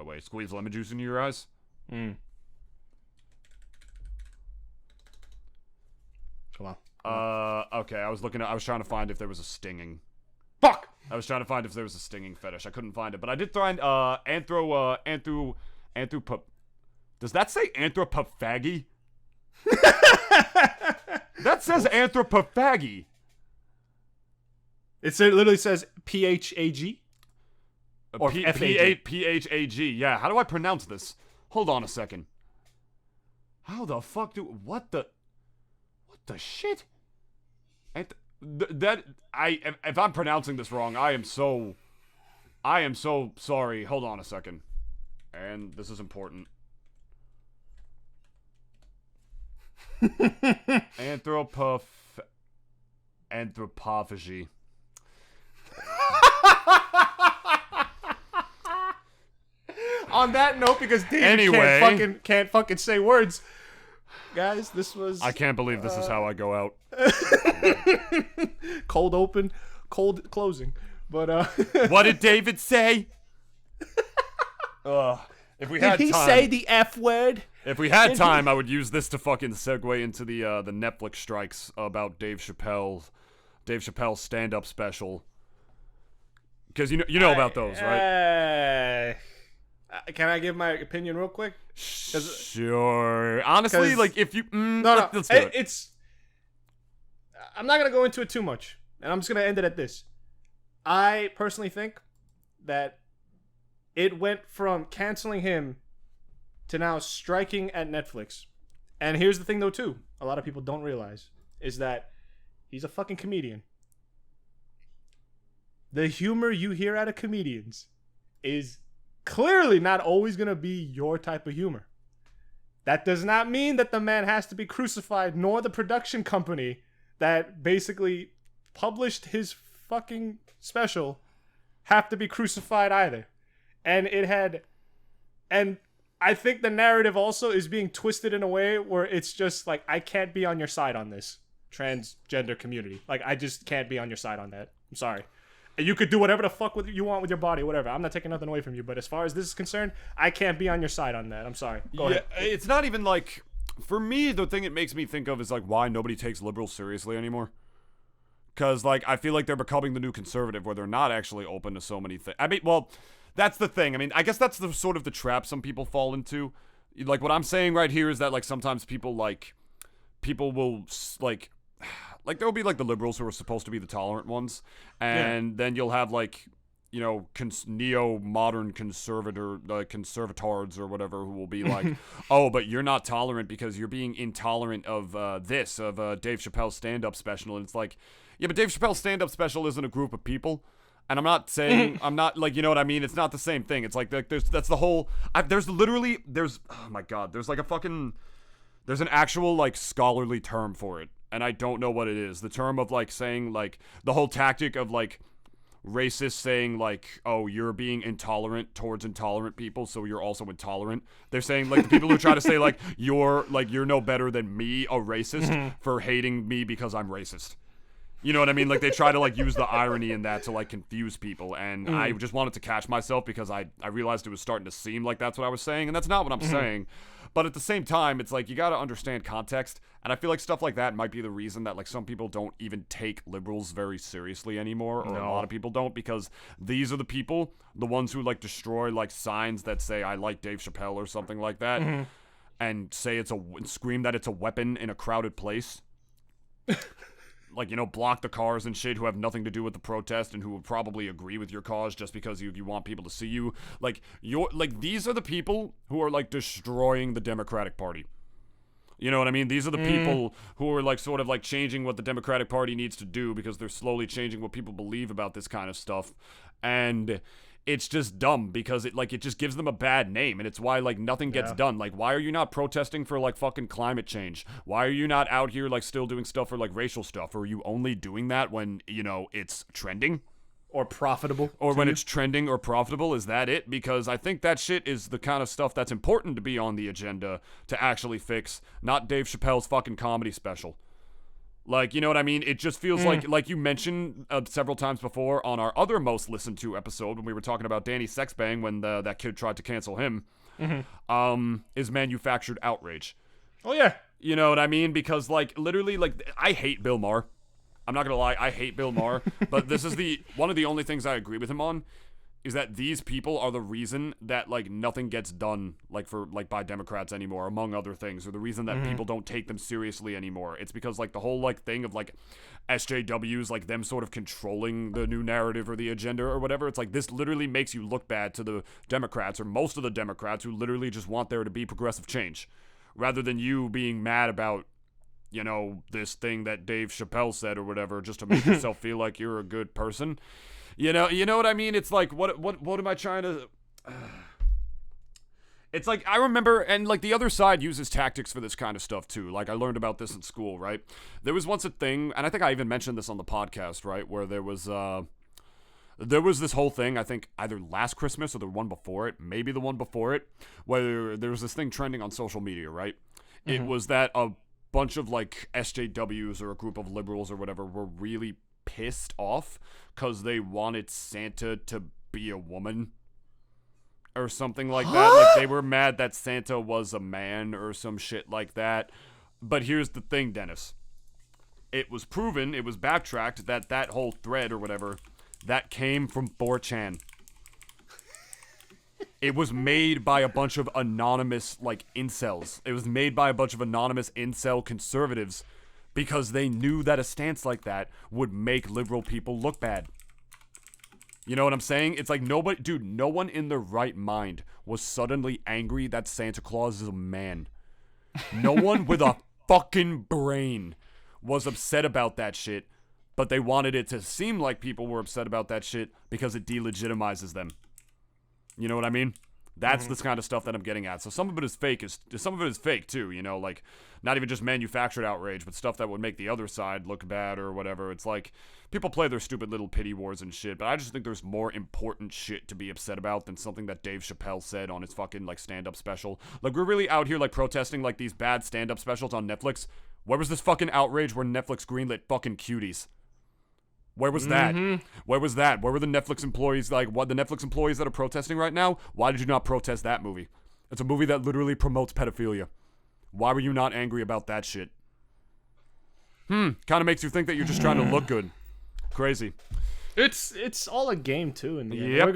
Speaker 2: Wait. Squeeze lemon juice into your eyes?
Speaker 1: Come on.
Speaker 2: Okay, I was trying to find if there was a stinging.
Speaker 1: Fuck.
Speaker 2: I was trying to find if there was a stinging fetish. I couldn't find it, but I did find does that say anthropophagy? That says anthropophagy.
Speaker 1: It literally says PHAG. Or FAG.
Speaker 2: P-H-A-G. Yeah, how do I pronounce this? Hold on a second. How the fuck what the shit? If I'm pronouncing this wrong, I am so sorry. Hold on a second. And this is important. Anthropophagy.
Speaker 1: On that note, because David can't fucking say words, guys, this was...
Speaker 2: I can't believe this is how I go out.
Speaker 1: Cold open, cold closing. But
Speaker 2: what did David say? If we had
Speaker 1: did he
Speaker 2: time,
Speaker 1: say the F word?
Speaker 2: If we had time, I would use this to fucking segue into the Netflix strikes about Dave Chappelle's stand-up special. Because you know about those, right?
Speaker 1: Can I give my opinion real quick?
Speaker 2: Sure. Honestly, like if you
Speaker 1: no,
Speaker 2: let's do it.
Speaker 1: I'm not gonna go into it too much, and I'm just gonna end it at this. I personally think that it went from canceling him to now striking at Netflix. And here's the thing, though, too. A lot of people don't realize is that he's a fucking comedian. The humor you hear out of comedians is clearly not always going to be your type of humor. That does not mean that the man has to be crucified, nor the production company that basically published his fucking special have to be crucified either. And I think the narrative also is being twisted in a way where it's just like, I can't be on your side on this transgender community. Like, I just can't be on your side on that. I'm sorry. You could do whatever the fuck you want with your body, whatever. I'm not taking nothing away from you, but as far as this is concerned, I can't be on your side on that. I'm sorry. Go ahead.
Speaker 2: It's not even like, for me, the thing it makes me think of is like why nobody takes liberals seriously anymore. Because like I feel like they're becoming the new conservative, where they're not actually open to so many things. I mean, well, that's the thing. I mean, I guess that's the sort of the trap some people fall into. Like what I'm saying right here is that like sometimes people will like there'll be like the liberals who are supposed to be the tolerant ones, and then you'll have like, you know, neo-modern conservatards or whatever who will be like, oh, but you're not tolerant because you're being intolerant of Dave Chappelle's stand-up special. And it's like, yeah, but Dave Chappelle's stand-up special isn't a group of people. And I'm not saying, I'm not like, you know what I mean? It's not the same thing. It's like, that's the whole, there's oh my God, there's like there's an actual like scholarly term for it. And I don't know what it is. The term of like saying like the whole tactic of like racists saying like, oh, you're being intolerant towards intolerant people, so you're also intolerant. They're saying like the people who try to say like you're no better than me, a racist, for hating me because I'm racist. You know what I mean? Like they try to like use the irony in that to like confuse people, and I just wanted to catch myself because I realized it was starting to seem like that's what I was saying, and that's not what I'm saying. But at the same time, it's like you got to understand context, and I feel like stuff like that might be the reason that like some people don't even take liberals very seriously anymore, or a lot of people don't, because these are the people, the ones who like destroy like signs that say I like Dave Chappelle or something like that, and say scream that it's a weapon in a crowded place. Like, you know, block the cars and shit, who have nothing to do with the protest and who would probably agree with your cause just because you want people to see you. Like, these are the people who are, like, destroying the Democratic Party. You know what I mean? These are the people who are, like, sort of, like, changing what the Democratic Party needs to do because they're slowly changing what people believe about this kind of stuff. And it's just dumb because it just gives them a bad name, and it's why like nothing gets done. Like, why are you not protesting for like fucking climate change? Why are you not out here like still doing stuff for like racial stuff? Or are you only doing that when, you know, it's trending
Speaker 1: or profitable,
Speaker 2: or when it's trending or profitable? Is that it? Because I think that shit is the kind of stuff that's important to be on the agenda to actually fix, not Dave Chappelle's fucking comedy special. Like, you know what I mean? It just feels like you mentioned several times before on our other most listened to episode when we were talking about Danny Sexbang when that kid tried to cancel him, is manufactured outrage.
Speaker 1: Oh, yeah.
Speaker 2: You know what I mean? Because, like, literally, like, I hate Bill Maher. I'm not gonna lie, I hate Bill Maher. But this is one of the only things I agree with him on, is that these people are the reason that like nothing gets done by Democrats anymore, among other things, or the reason that people don't take them seriously anymore. It's because like the whole like thing of like SJWs, like them sort of controlling the new narrative or the agenda or whatever. It's like this literally makes you look bad to the Democrats, or most of the Democrats, who literally just want there to be progressive change, rather than you being mad about, you know, this thing that Dave Chappelle said or whatever, just to make yourself feel like you're a good person. You know what I mean? It's like, what am I trying to... It's like, I remember, and like the other side uses tactics for this kind of stuff too. Like I learned about this in school, right? There was once a thing, and I think I even mentioned this on the podcast, right? Where there was this whole thing, I think either last Christmas or the one before it, maybe the one before it, where there was this thing trending on social media, right? Mm-hmm. It was that a bunch of like SJWs or a group of liberals or whatever were really pissed off because they wanted Santa to be a woman. Or something like that. Like, they were mad that Santa was a man or some shit like that. But here's the thing, Dennis. It was proven, it was backtracked, that whole thread or whatever, that came from 4chan. It was made by a bunch of anonymous, like, incels. It was made by a bunch of anonymous incel conservatives because they knew that a stance like that would make liberal people look bad. You know what I'm saying? It's like no one in their right mind was suddenly angry that Santa Claus is a man. No one with a fucking brain was upset about that shit, but they wanted it to seem like people were upset about that shit because it delegitimizes them. You know what I mean? That's the kind of stuff that I'm getting at. So some of it is fake. Some of it is fake too. You know, like not even just manufactured outrage, but stuff that would make the other side look bad or whatever. It's like people play their stupid little pity wars and shit. But I just think there's more important shit to be upset about than something that Dave Chapelle said on his fucking like stand-up special. Like we're really out here like protesting like these bad stand-up specials on Netflix. Where was this fucking outrage where Netflix greenlit fucking Cuties? Where was that? Where was that? Where were the Netflix employees, like, what, the Netflix employees that are protesting right now? Why did you not protest that movie? It's a movie that literally promotes pedophilia. Why were you not angry about that shit? Kind of makes you think that you're just trying to look good. Crazy.
Speaker 1: It's all a game too, and
Speaker 2: Yep.
Speaker 1: we're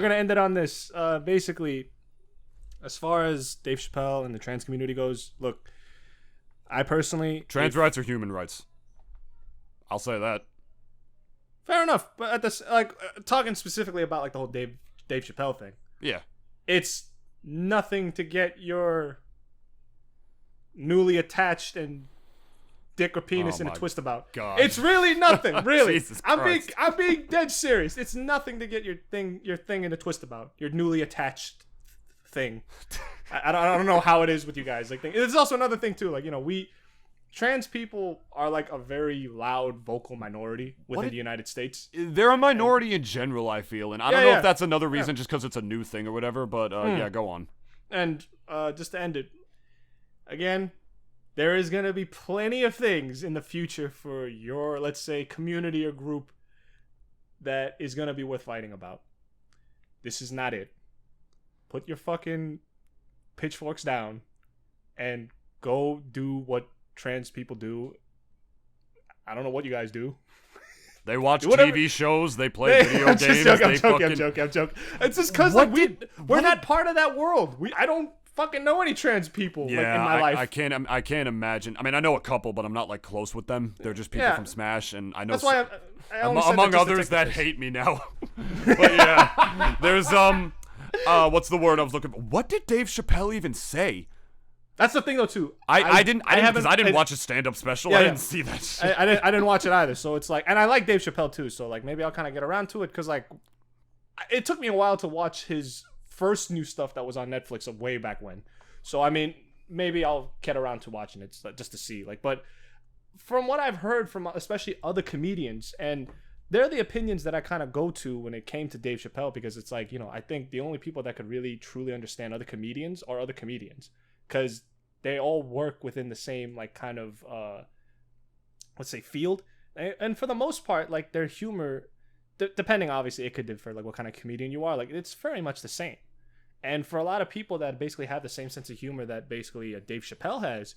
Speaker 1: gonna end it on this. Basically, as far as Dave Chapelle and the trans community goes, look, I personally
Speaker 2: Trans rights are human rights. I'll say that.
Speaker 1: Fair enough, but at this, like, talking specifically about like the whole Dave Chapelle thing.
Speaker 2: Yeah.
Speaker 1: It's nothing to get your newly attached and dick or penis in a twist about.
Speaker 2: God.
Speaker 1: It's really nothing, really.
Speaker 2: Jesus
Speaker 1: I'm
Speaker 2: Christ.
Speaker 1: being dead serious. It's nothing to get your thing in a twist about. Your newly attached thing. I don't know how it is with you guys. Like, there's also another thing too. Like, you know, trans people are like a very loud vocal minority within the United States.
Speaker 2: They're a minority in general, I feel, and I don't know if that's another reason just because it's a new thing or whatever, but yeah, go on.
Speaker 1: And just to end it, again, there is going to be plenty of things in the future for your, let's say, community or group that is going to be worth fighting about. This is not it. Put your fucking pitchforks down and go do what trans people do. I don't know what you guys do.
Speaker 2: They watch TV shows. They play video games.
Speaker 1: I'm joking. It's just because like, we're not part of that world. I don't fucking know any trans people like, in my life.
Speaker 2: I can't imagine. I mean, I know a couple, but I'm not like close with them. They're just people from Smash, and I know
Speaker 1: that's why I
Speaker 2: among others that hate me now. But yeah, there's what's the word I was looking for? What did Dave Chapelle even say?
Speaker 1: That's the thing though too.
Speaker 2: I didn't watch a stand-up special. I didn't see that shit.
Speaker 1: I didn't watch it either. So it's like, and I like Dave Chapelle too. So like maybe I'll kind of get around to it because like it took me a while to watch his first new stuff that was on Netflix of way back when. So I mean maybe I'll get around to watching it just to see. Like, but from what I've heard from especially other comedians, and they're the opinions that I kind of go to when it came to Dave Chapelle, because it's like, you know, I think the only people that could really truly understand other comedians are other comedians, because they all work within the same like kind of let's say field, and for the most part like their humor, depending obviously it could differ like what kind of comedian you are, like it's very much the same. And for a lot of people that basically have the same sense of humor that basically Dave Chapelle has,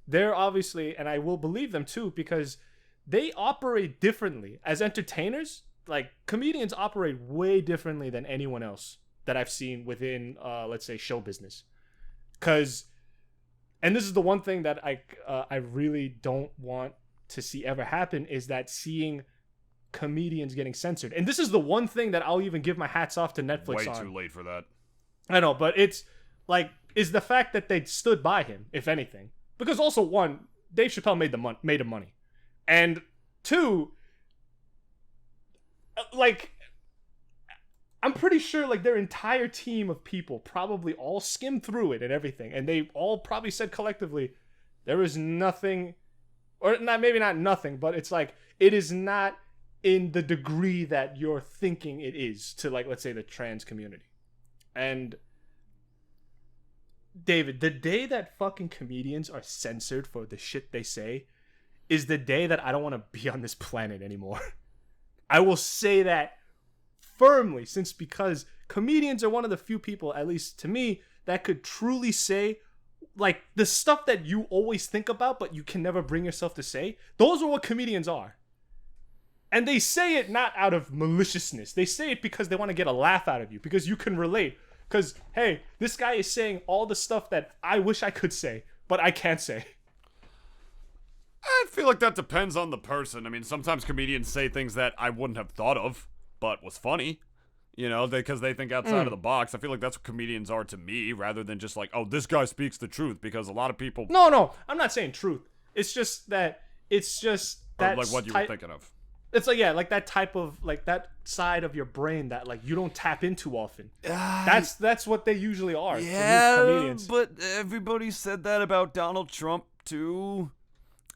Speaker 1: they're obviously, and I will believe them too, because they operate differently as entertainers. Like comedians operate way differently than anyone else that I've seen within let's say show business. Because, and this is the one thing that I really don't want to see ever happen, is that seeing comedians getting censored. And this is the one thing that I'll even give my hats off to Netflix on.
Speaker 2: Way too late for that.
Speaker 1: I know, but it's like, is the fact that they stood by him, if anything. Because also, one, Dave Chapelle made him money. And two, like, I'm pretty sure like their entire team of people probably all skimmed through it and everything, and they all probably said collectively, there is nothing, or not, maybe not nothing, but it's like it is not in the degree that you're thinking it is to, like, let's say the trans community. And David, the day that fucking comedians are censored for the shit they say is the day that I don't want to be on this planet anymore. I will say that firmly, because comedians are one of the few people, at least to me, that could truly say, like, the stuff that you always think about but you can never bring yourself to say. Those are what comedians are. And they say it not out of maliciousness. They say it because they want to get a laugh out of you, because you can relate. Because, hey, this guy is saying all the stuff that I wish I could say, but I can't say.
Speaker 2: I feel like that depends on the person. I mean, sometimes comedians say things that I wouldn't have thought of, but was funny. You know, because they think outside of the box. I feel like that's what comedians are to me, rather than just like, oh, this guy speaks the truth. Because a lot of people...
Speaker 1: No, I'm not saying truth. It's just that...
Speaker 2: Or like what you were thinking of.
Speaker 1: It's like, yeah, like that type of, like that side of your brain that like you don't tap into often. That's what they usually are.
Speaker 2: Yeah,
Speaker 1: for comedians.
Speaker 2: But everybody said that about Donald Trump too.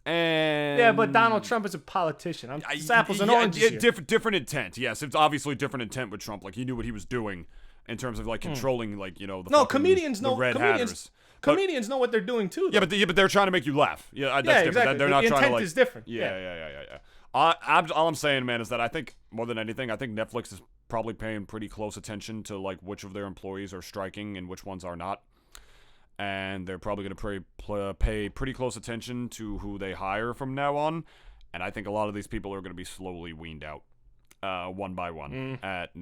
Speaker 2: And
Speaker 1: yeah, but Donald Trump is a politician. It's apples and oranges here.
Speaker 2: Different intent. Yes, it's obviously different intent with Trump. Like he knew what he was doing in terms of like controlling, like, you know,
Speaker 1: comedians know.
Speaker 2: Hatters.
Speaker 1: Comedians know what they're doing too. Though.
Speaker 2: Yeah, but they're trying to make you laugh. Yeah, that's different.
Speaker 1: Exactly.
Speaker 2: They're not
Speaker 1: the
Speaker 2: trying
Speaker 1: intent
Speaker 2: to like.
Speaker 1: is different.
Speaker 2: Yeah. All I'm saying, man, is that I think more than anything, I think Netflix is probably paying pretty close attention to like which of their employees are striking and which ones are not, and they're probably going to pay pretty close attention to who they hire from now on. And I think a lot of these people are going to be slowly weaned out, one by one,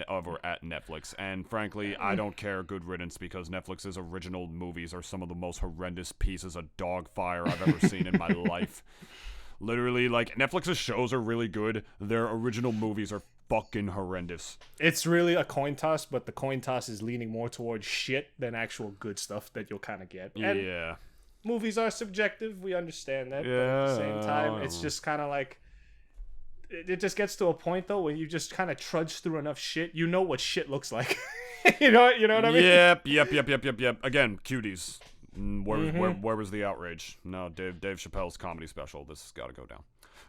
Speaker 2: over at Netflix. And frankly, I don't care. Good riddance, because Netflix's original movies are some of the most horrendous pieces of dog fire I've ever seen in my life. Literally, like, Netflix's shows are really good. Their original movies are fucking horrendous.
Speaker 1: It's really a coin toss, but the coin toss is leaning more towards shit than actual good stuff that you'll kind of get. And
Speaker 2: yeah.
Speaker 1: Movies are subjective. We understand that.
Speaker 2: Yeah,
Speaker 1: but at the same time, it's just kind of like... It just gets to a point, though, when you just kind of trudge through enough shit, you know what shit looks like. you know what I mean?
Speaker 2: Yep. Again, cuties. Where was the outrage? No, Dave Chappelle's comedy special. This has got to go down.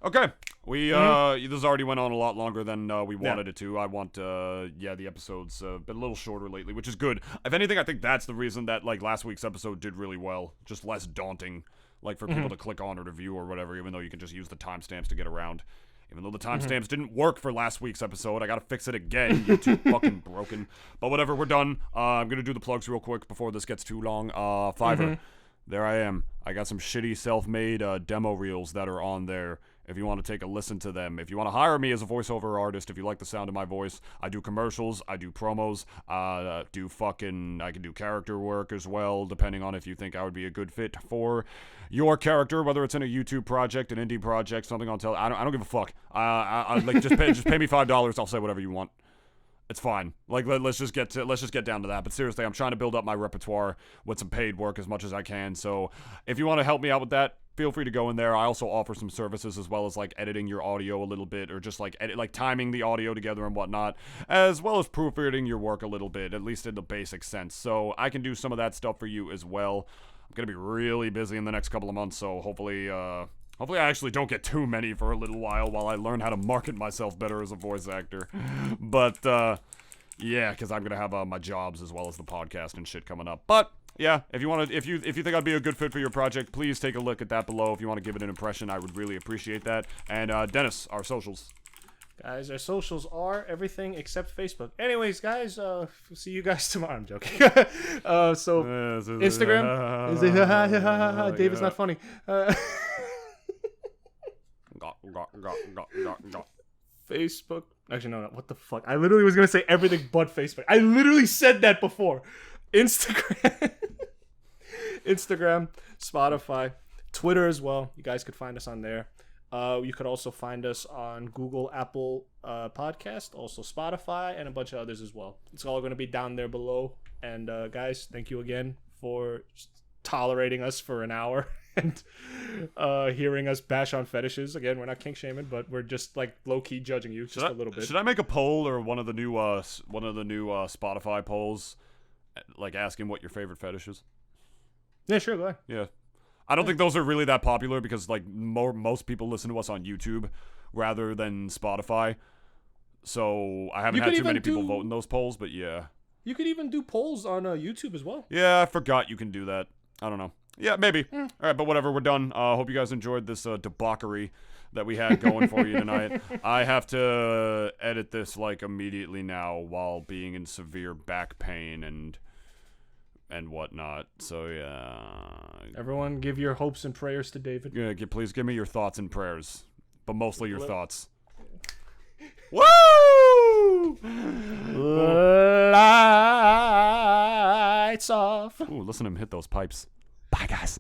Speaker 2: Okay, this already went on a lot longer than we wanted it to. I want the episode's been a little shorter lately, which is good. If anything, I think that's the reason that like last week's episode did really well. Just less daunting, like for people to click on or to view or whatever. Even though you can just use the timestamps to get around. Even though the timestamps didn't work for last week's episode, I gotta fix it again. YouTube fucking broken. But whatever, we're done. I'm gonna do the plugs real quick before this gets too long. Fiverr. There I am. I got some shitty self-made demo reels that are on there. If you want to take a listen to them. If you want to hire me as a voiceover artist, if you like the sound of my voice, I do commercials, I do promos, I can do character work as well, depending on if you think I would be a good fit for your character, whether it's in a YouTube project, an indie project, something on I don't give a fuck. Like just pay me $5, I'll say whatever you want. It's fine. Like let's just get down to that. But seriously, I'm trying to build up my repertoire with some paid work as much as I can. So if you want to help me out with that, feel free to go in there. I also offer some services as well as like editing your audio a little bit, or just like timing the audio together and whatnot, as well as proofreading your work a little bit, at least in the basic sense. So I can do some of that stuff for you as well. I'm gonna be really busy in the next couple of months, so hopefully I actually don't get too many for a little while I learn how to market myself better as a voice actor. But yeah, because I'm gonna have my jobs as well as the podcast and shit coming up. But yeah, if you think I'd be a good fit for your project, please take a look at that below. If you want to give it an impression, I would really appreciate that. And Dennis, our socials.
Speaker 1: Guys, our socials are everything except Facebook. Anyways, guys, see you guys tomorrow. I'm joking. So Instagram. David's not funny. Facebook. Actually, no. What the fuck? I literally was gonna say everything but Facebook. I literally said that before. Instagram, Spotify, Twitter as well. You guys could find us on there. You could also find us on Google, Apple Podcast, also Spotify, and a bunch of others as well. It's all going to be down there below. And guys, thank you again for tolerating us for an hour. and hearing us bash on fetishes. Again, we're not kink shaming, but we're just like low key judging you just a little bit.
Speaker 2: Should I make a poll or one of the new Spotify polls, like asking what your favorite fetish is?
Speaker 1: Yeah, sure, go ahead.
Speaker 2: Yeah, I don't think those are really that popular because like most people listen to us on YouTube rather than Spotify. So I haven't had too many people vote in those polls, but yeah.
Speaker 1: You could even do polls on YouTube as well.
Speaker 2: Yeah, I forgot you can do that. I don't know. Yeah, maybe. All right, but whatever. We're done. Hope you guys enjoyed this debauchery that we had going for you tonight. I have to edit this like immediately now while being in severe back pain and whatnot. So yeah.
Speaker 1: Everyone, give your hopes and prayers to David.
Speaker 2: Yeah, please give me your thoughts and prayers, but mostly your thoughts. Woo!
Speaker 1: Lights off.
Speaker 2: Ooh, listen to him hit those pipes. Bye, guys.